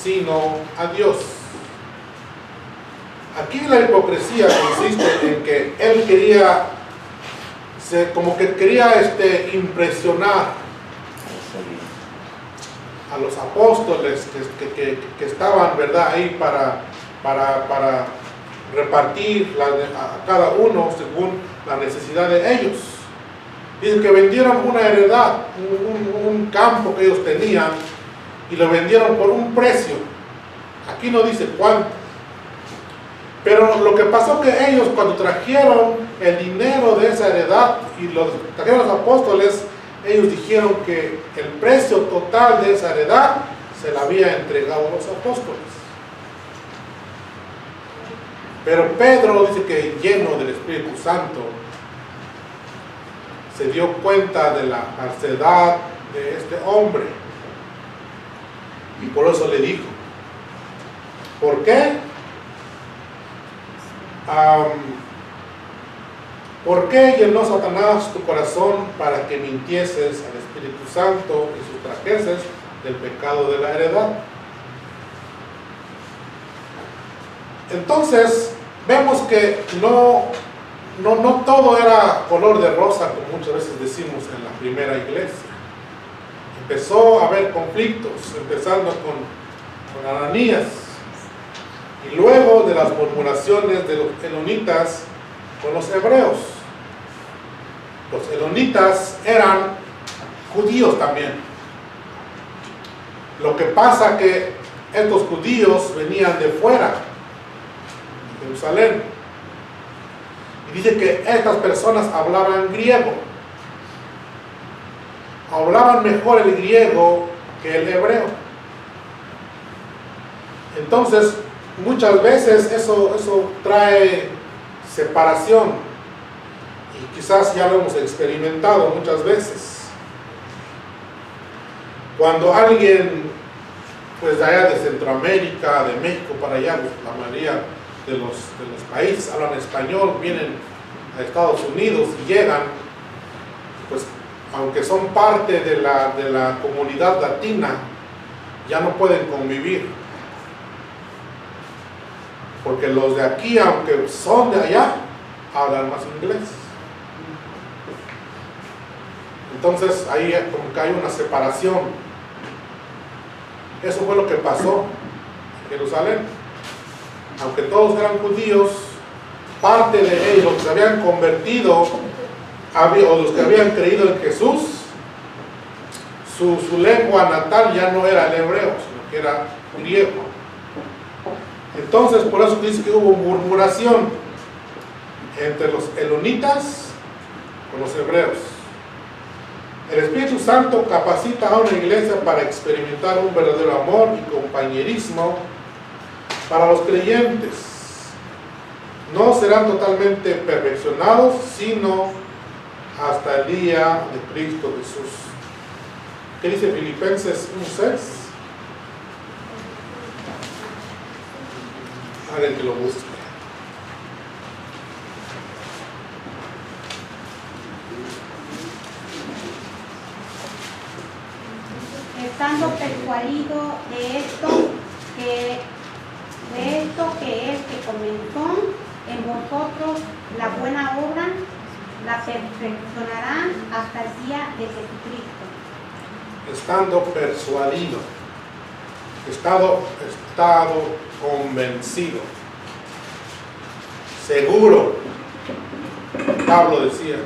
sino a Dios. Aquí la hipocresía consiste en que él quería, como que quería impresionar a los apóstoles que estaban, ¿verdad?, ahí para repartir a cada uno según la necesidad de ellos. Dice que vendieron una heredad, un campo que ellos tenían, y lo vendieron por un precio. Aquí no dice cuánto. Pero lo que pasó que ellos, cuando trajeron el dinero de esa heredad y lo trajeron a los apóstoles, ellos dijeron que el precio total de esa heredad se la había entregado a los apóstoles. Pero Pedro dice que, lleno del Espíritu Santo, se dio cuenta de la falsedad de este hombre, y por eso le dijo: ¿por qué? ¿Por qué llenó Satanás tu corazón para que mintieses al Espíritu Santo y sustrajeses del pecado de la heredad? Entonces vemos que no todo era color de rosa, como muchas veces decimos en la primera iglesia. Empezó a haber conflictos, empezando con Ananías, y luego de las murmuraciones de los elonitas con los hebreos. Los elonitas eran judíos también. Lo que pasa que estos judíos venían de fuera de Jerusalén, y dice que estas personas hablaban griego, hablaban mejor el griego que el hebreo. Entonces muchas veces eso trae separación, y quizás ya lo hemos experimentado muchas veces. Cuando alguien, pues de allá de Centroamérica, de México para allá, la mayoría de los países hablan español, vienen a Estados Unidos y llegan, pues aunque son parte de la comunidad latina, ya no pueden convivir, porque los de aquí, aunque son de allá, hablan más inglés. Entonces ahí como que hay una separación. Eso fue lo que pasó en Jerusalén. Aunque todos eran judíos, parte de ellos, los que se habían convertido, o los que habían creído en Jesús, su lengua natal ya no era el hebreo, sino que era griego. Entonces, por eso dice que hubo murmuración entre los elonitas con los hebreos. El Espíritu Santo capacita a una iglesia para experimentar un verdadero amor y compañerismo para los creyentes. No serán totalmente perfeccionados, sino hasta el día de Cristo Jesús. ¿Qué dice Filipenses 1:6? Alguien que lo busque. Estando persuadido de esto que el que comenzó en vosotros la buena obra, la perfeccionarán hasta el día de Jesucristo. Estando persuadido, estado convencido, seguro. Pablo decía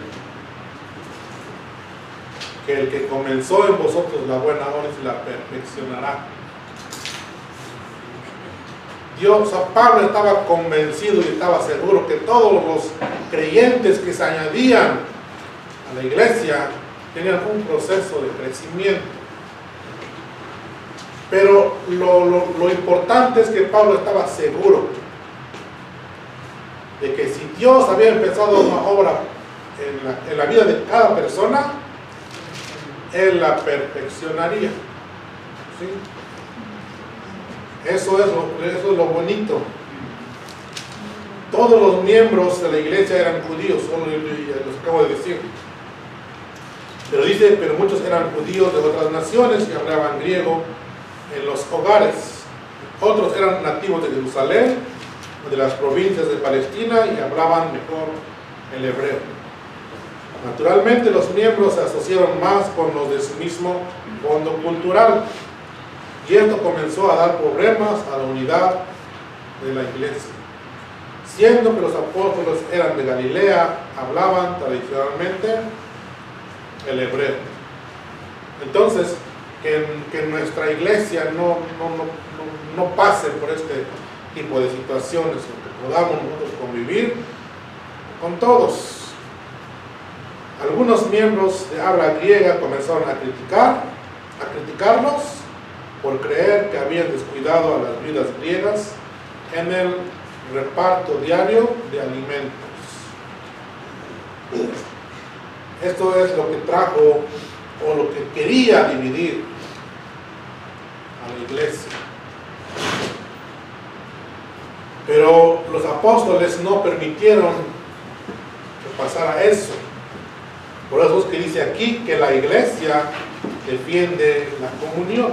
que el que comenzó en vosotros la buena obra se la perfeccionará. Pablo estaba convencido y estaba seguro que todos creyentes que se añadían a la iglesia tenían un proceso de crecimiento. Pero lo importante es que Pablo estaba seguro de que si Dios había empezado una obra en la vida de cada persona, Él la perfeccionaría. ¿Sí? Eso es lo bonito. Todos los miembros de la iglesia eran judíos, solo los acabo de decir. Pero dice, pero muchos eran judíos de otras naciones que hablaban griego en los hogares. Otros eran nativos de Jerusalén, de las provincias de Palestina, y hablaban mejor el hebreo. Naturalmente los miembros se asociaron más con los de su mismo fondo cultural, y esto comenzó a dar problemas a la unidad de la iglesia. Siendo que los apóstoles eran de Galilea, hablaban tradicionalmente el hebreo. Entonces, que nuestra iglesia no pase por este tipo de situaciones, que podamos nosotros convivir con todos. Algunos miembros de habla griega comenzaron a criticarlos por creer que habían descuidado a las viudas griegas en el reparto diario de alimentos. Esto es lo que trajo o lo que quería dividir a la iglesia. Pero los apóstoles no permitieron que pasara eso. Por eso es que dice aquí que la iglesia defiende la comunión.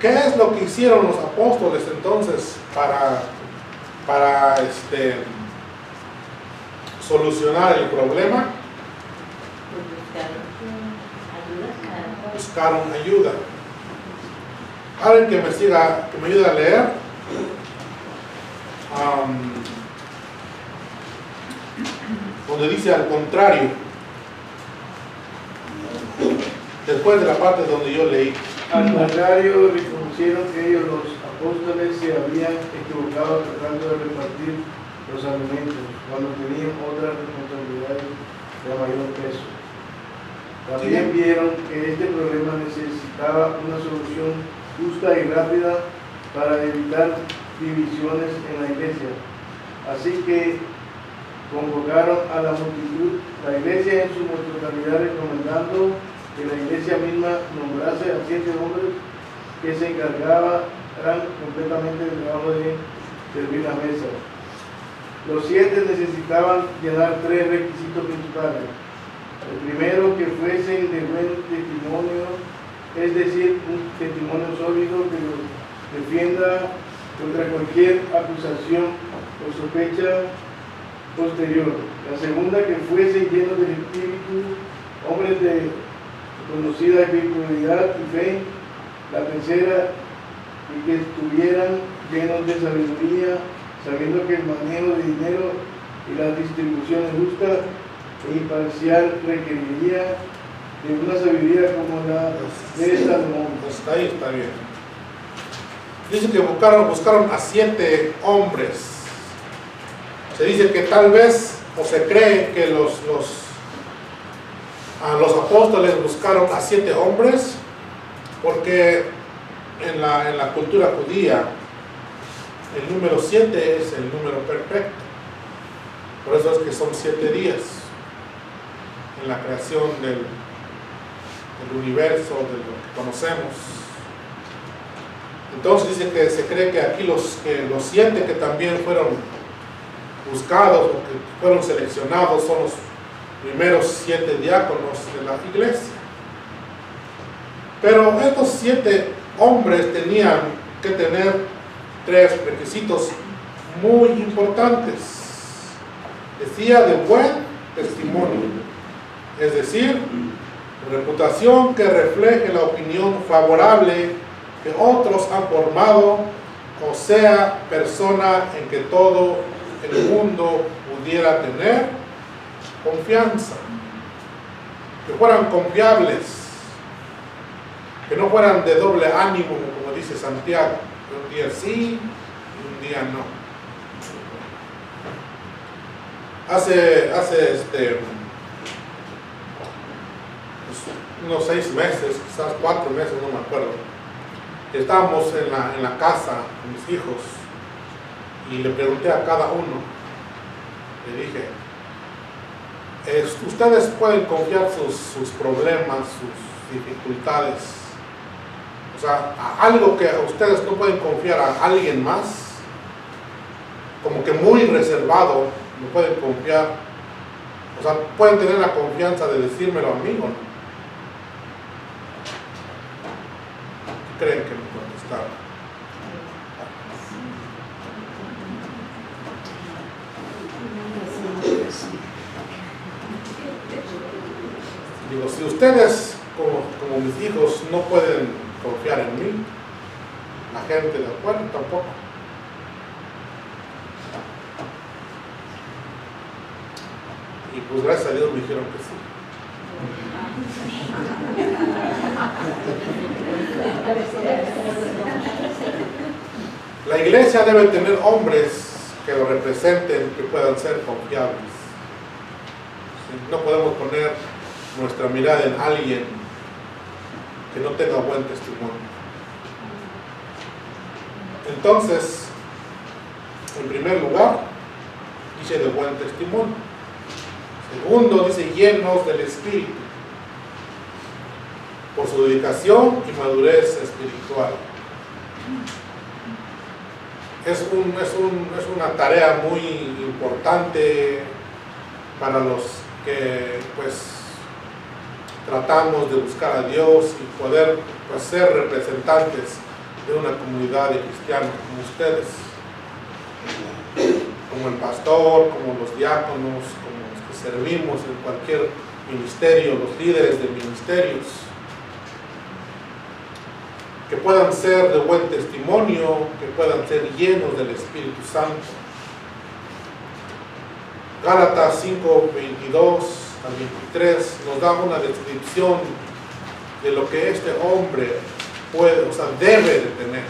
¿Qué es lo que hicieron los apóstoles entonces para solucionar el problema? Buscaron ayuda. Alguien que me ayude a leer. Donde dice al contrario, después de la parte donde yo leí. Al contrario, reconocieron que ellos, los apóstoles, se habían equivocado tratando de repartir los alimentos cuando tenían otras responsabilidades de mayor peso. También vieron que este problema necesitaba una solución justa y rápida para evitar divisiones en la iglesia. Así que convocaron a la multitud, la iglesia en su totalidad, recomendando que la iglesia misma nombrase a 7 hombres que se encargaran completamente del trabajo de servir la mesa. Los 7 necesitaban llenar 3 requisitos principales. El primero, que fuesen de buen testimonio, es decir, un testimonio sólido que los defienda contra cualquier acusación o sospecha posterior. La segunda, que fuesen llenos del Espíritu, hombres de conocida espiritualidad y fe. La tercera, y que estuvieran llenos de sabiduría, sabiendo que el manejo de dinero y la distribución justa e imparcial requeriría de una sabiduría como la de Salomón. Hasta ahí está bien. Dice que buscaron a 7 hombres. Se dice que tal vez, o se cree que los apóstoles buscaron a 7 hombres porque en la cultura judía el número 7 es el número perfecto. Por eso es que son 7 días en la creación del universo, de lo que conocemos. Entonces dice que se cree que aquí los 7 que también fueron buscados o que fueron seleccionados son los primeros 7 diáconos de la iglesia. Pero estos 7 hombres tenían que tener 3 requisitos muy importantes. Decía de buen testimonio, es decir, reputación que refleje la opinión favorable que otros han formado, o sea, persona en que todo el mundo pudiera tener confianza, que fueran confiables, que no fueran de doble ánimo, como dice Santiago, que un día sí y un día no. Hace unos 6 meses, quizás 4 meses, no me acuerdo. Estábamos en la casa con mis hijos y le pregunté a cada uno, le dije, ustedes pueden confiar sus problemas, sus dificultades, o sea, algo que ustedes no pueden confiar a alguien más, como que muy reservado, no pueden confiar, o sea, pueden tener la confianza de decírmelo a mí, ¿o no? ¿Qué creen que me contestaron? Digo, si ustedes, como mis hijos, no pueden confiar en mí, la gente de afuera tampoco. Y pues gracias a Dios me dijeron que sí. La iglesia debe tener hombres que lo representen, que puedan ser confiables. No podemos poner nuestra mirada en alguien que no tenga buen testimonio. Entonces, en primer lugar, dice de buen testimonio. Segundo, dice llenos del Espíritu, por su dedicación y madurez espiritual. Es una tarea muy importante para los que pues tratamos de buscar a Dios y poder pues, ser representantes de una comunidad de cristianos como ustedes, como el pastor, como los diáconos, como los que servimos en cualquier ministerio, los líderes de ministerios, que puedan ser de buen testimonio, que puedan ser llenos del Espíritu Santo. Gálatas 5, 22 al 23 nos da una descripción de lo que este hombre puede, o sea, debe de tener.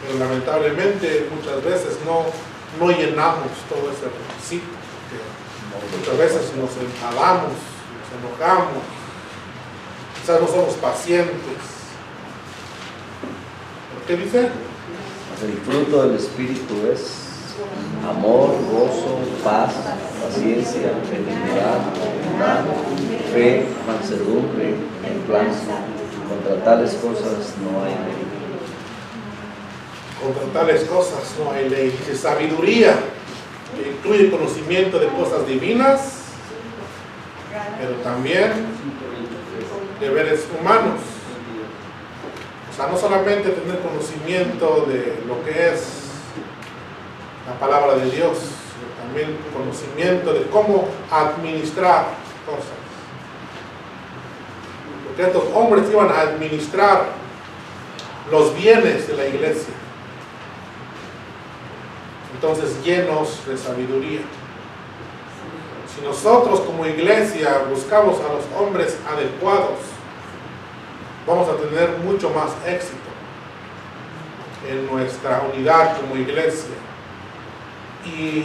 Pero lamentablemente muchas veces no llenamos todo ese requisito. Muchas veces nos enfadamos, nos enojamos, quizás no somos pacientes. ¿Qué dice? El fruto del Espíritu es amor, gozo, paz, paciencia, benignidad, bondad, fe, mansedumbre, templanza. Contra tales cosas no hay ley. Contra tales cosas no hay ley. Dice sabiduría, que incluye conocimiento de cosas divinas, pero también deberes humanos. O sea, no solamente tener conocimiento de lo que es la palabra de Dios, sino también conocimiento de cómo administrar cosas. Porque estos hombres iban a administrar los bienes de la iglesia. Entonces, llenos de sabiduría. Si nosotros como iglesia buscamos a los hombres adecuados, vamos a tener mucho más éxito en nuestra unidad como iglesia. Y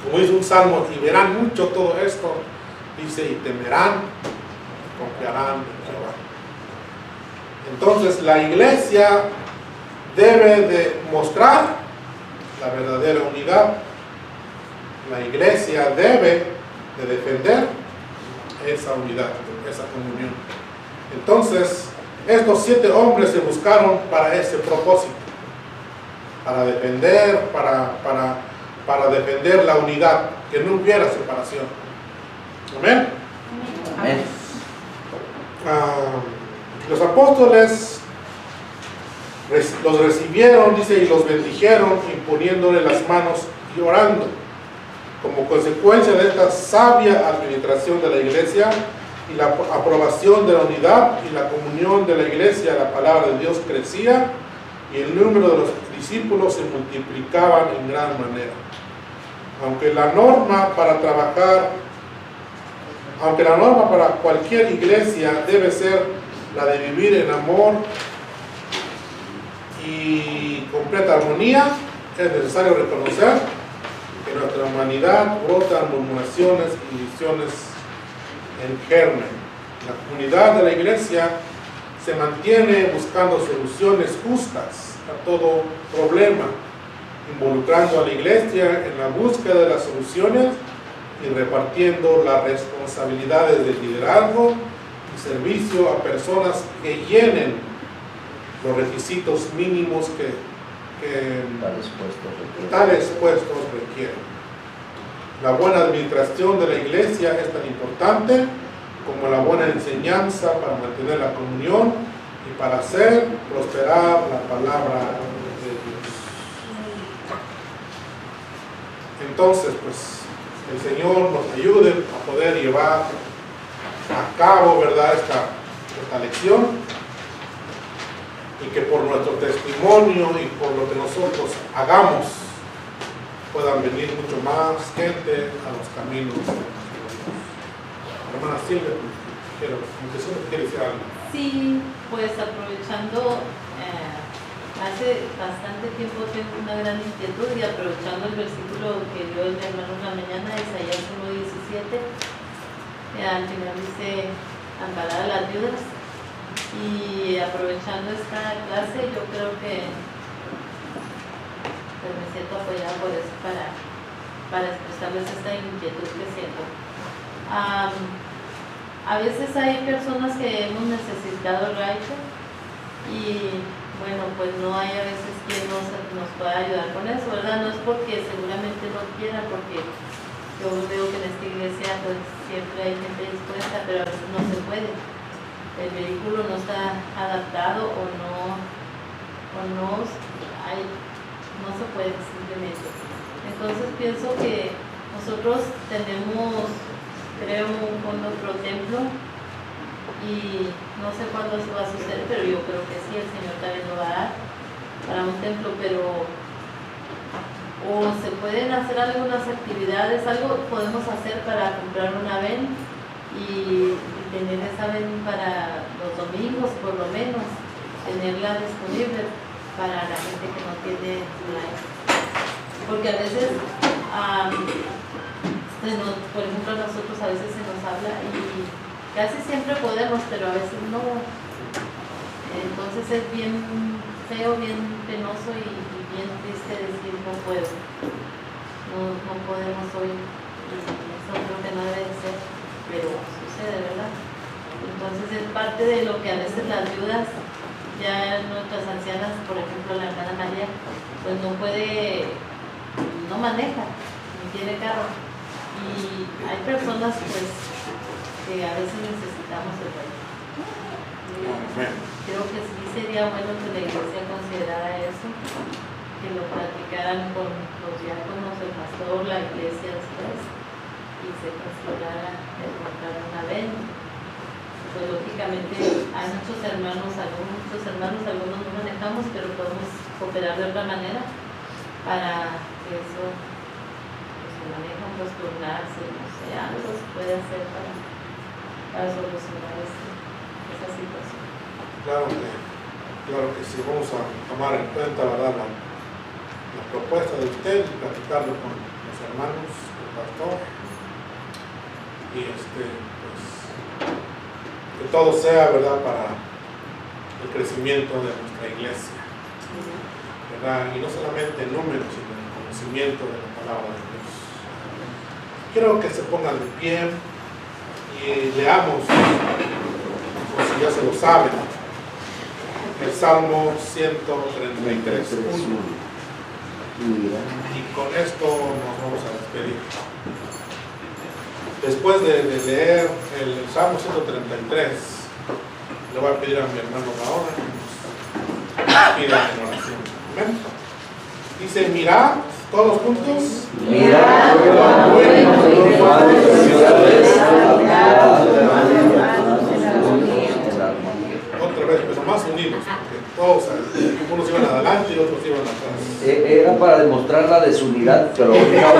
como dice un salmo, y verán mucho todo esto, dice, y temerán, y confiarán en Jehová. Entonces la iglesia debe de mostrar la verdadera unidad. La iglesia debe de defender esa unidad, esa comunión. Entonces, estos 7 hombres se buscaron para ese propósito, para defender, para defender la unidad, que no hubiera separación. Amén. Amén. Los apóstoles los recibieron, dice, y los bendijeron, imponiéndole las manos y orando. Como consecuencia de esta sabia administración de la iglesia y la aprobación de la unidad y la comunión de la iglesia, la palabra de Dios crecía y el número de los discípulos se multiplicaban en gran manera. Aunque la norma para cualquier iglesia debe ser la de vivir en amor y completa armonía, es necesario reconocer que en nuestra humanidad brotan murmuraciones y divisiones en germen. La comunidad de la iglesia se mantiene buscando soluciones justas a todo problema, involucrando a la iglesia en la búsqueda de las soluciones y repartiendo las responsabilidades de liderazgo y servicio a personas que llenen los requisitos mínimos que tales puestos requieren. La buena administración de la iglesia es tan importante como la buena enseñanza para mantener la comunión y para hacer prosperar la palabra de Dios. Entonces, pues, el Señor nos ayude a poder llevar a cabo, ¿verdad?, esta lección, y que por nuestro testimonio y por lo que nosotros hagamos puedan venir mucho más gente a los caminos de Dios. Hermana Silvia, quiere decir algo. Sí, pues aprovechando, hace bastante tiempo tengo una gran inquietud, y aprovechando el versículo que dio el hermano en la mañana, Isaías 1:17, al final dice: amparar a las viudas. Y aprovechando esta clase, yo creo que pues me siento apoyada por eso para expresarles esta inquietud que siento. A veces hay personas que hemos necesitado raíces y bueno, pues no hay a veces quien nos pueda ayudar con eso, ¿verdad? No es porque seguramente no quiera, porque yo veo que en esta iglesia pues siempre hay gente dispuesta, pero a veces no se puede. El vehículo no está adaptado o no se puede simplemente. Entonces pienso que nosotros tenemos, creo, un fondo pro templo, y no sé cuándo eso va a suceder, pero yo creo que sí, el Señor también lo va a dar para un templo, pero o se pueden hacer algunas actividades, algo podemos hacer para comprar una ven y tener esa ven para los domingos, por lo menos tenerla disponible para la gente que no tiene live. Porque a veces por ejemplo, nosotros a veces se nos habla y casi siempre podemos, pero a veces no. Entonces es bien feo, bien penoso y bien triste decir no puedo, no podemos hoy. Eso creo que no debe de ser, pero sucede, ¿verdad? Entonces es parte de lo que a veces las viudas, ya nuestras ancianas, por ejemplo la hermana María, pues no puede, no maneja, ni tiene carro. Y hay personas pues que a veces necesitamos el baile. Creo que sí sería bueno que la iglesia considerara eso, que lo platicaran con los diáconos, el pastor, la iglesia después, y se considerara el comprar una ven. Pues lógicamente hay muchos hermanos, algunos no manejamos, pero podemos cooperar de otra manera para que eso manejan, pues turnarse, no sé, algo se puede hacer para solucionar esa situación. Claro que sí, vamos a tomar en cuenta, ¿verdad?, la propuesta de usted y platicarlo con los hermanos, el pastor, y pues que todo sea, ¿verdad?, para el crecimiento de nuestra iglesia, ¿verdad?, y no solamente en números, sino en el conocimiento de la palabra de Dios. Quiero que se pongan de pie y leamos, o si ya se lo saben, el Salmo 133, 1. Y con esto nos vamos a despedir. Después de leer el Salmo 133, le voy a pedir a mi hermano ahora que nos pida en oración. Amén. Dice: mirad, todos juntos. Mirad cuán bueno y cuán precioso es la unidad de la Otra vez, pero más unidos, porque todos, unos iban adelante y otros iban atrás. Era para demostrar la desunidad, pero ahorita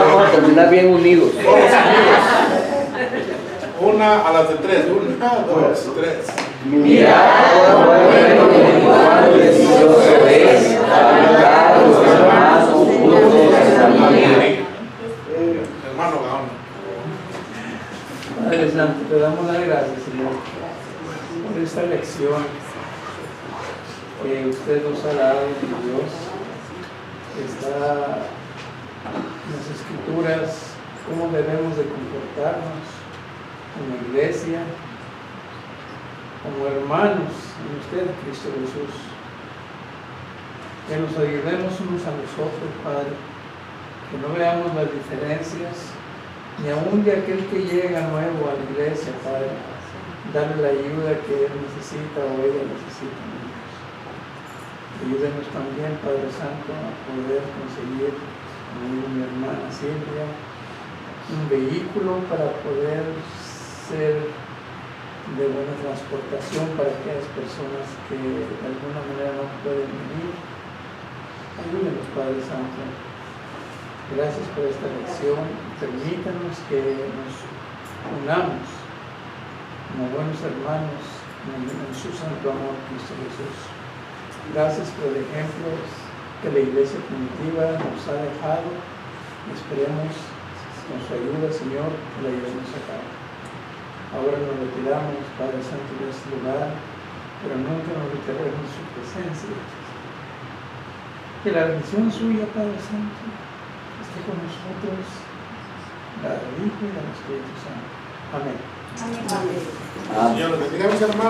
vamos a terminar bien unidos. Todos unidos. Una a las de tres. 1, 2, 3. Mirad cuán bueno y cuán delicioso es habitar los hermanos juntos en armonía. Hermano Gaón. Padre Santo, te damos las gracias, Señor, por esta lección que usted nos ha dado, mi Dios. Está en las Escrituras cómo debemos de comportarnos como iglesia, como hermanos en usted, Cristo Jesús. Que nos ayudemos unos a los otros, Padre, que no veamos las diferencias, ni aún de aquel que llega nuevo a la iglesia, Padre, darle la ayuda que él necesita o ella necesita. Ayúdenos también, Padre Santo, a poder conseguir, como dijo mi hermana Silvia, un vehículo para poder ser de buena transportación para aquellas personas que de alguna manera no pueden venir. Ayúdenos, Padre Santo. Gracias por esta lección. Permítanos que nos unamos como buenos hermanos en su santo amor, Cristo Jesús. Gracias por el ejemplo que la iglesia primitiva nos ha dejado. Esperemos con su ayuda, Señor, que la llevemos a cabo. Ahora nos retiramos, Padre Santo, de este lugar, pero nunca nos retiraremos de su presencia. Que la bendición suya, Padre Santo, esté con nosotros, la del Hijo y del Espíritu Santo. Amén. Amén. Señor, bendiga a mis hermanos.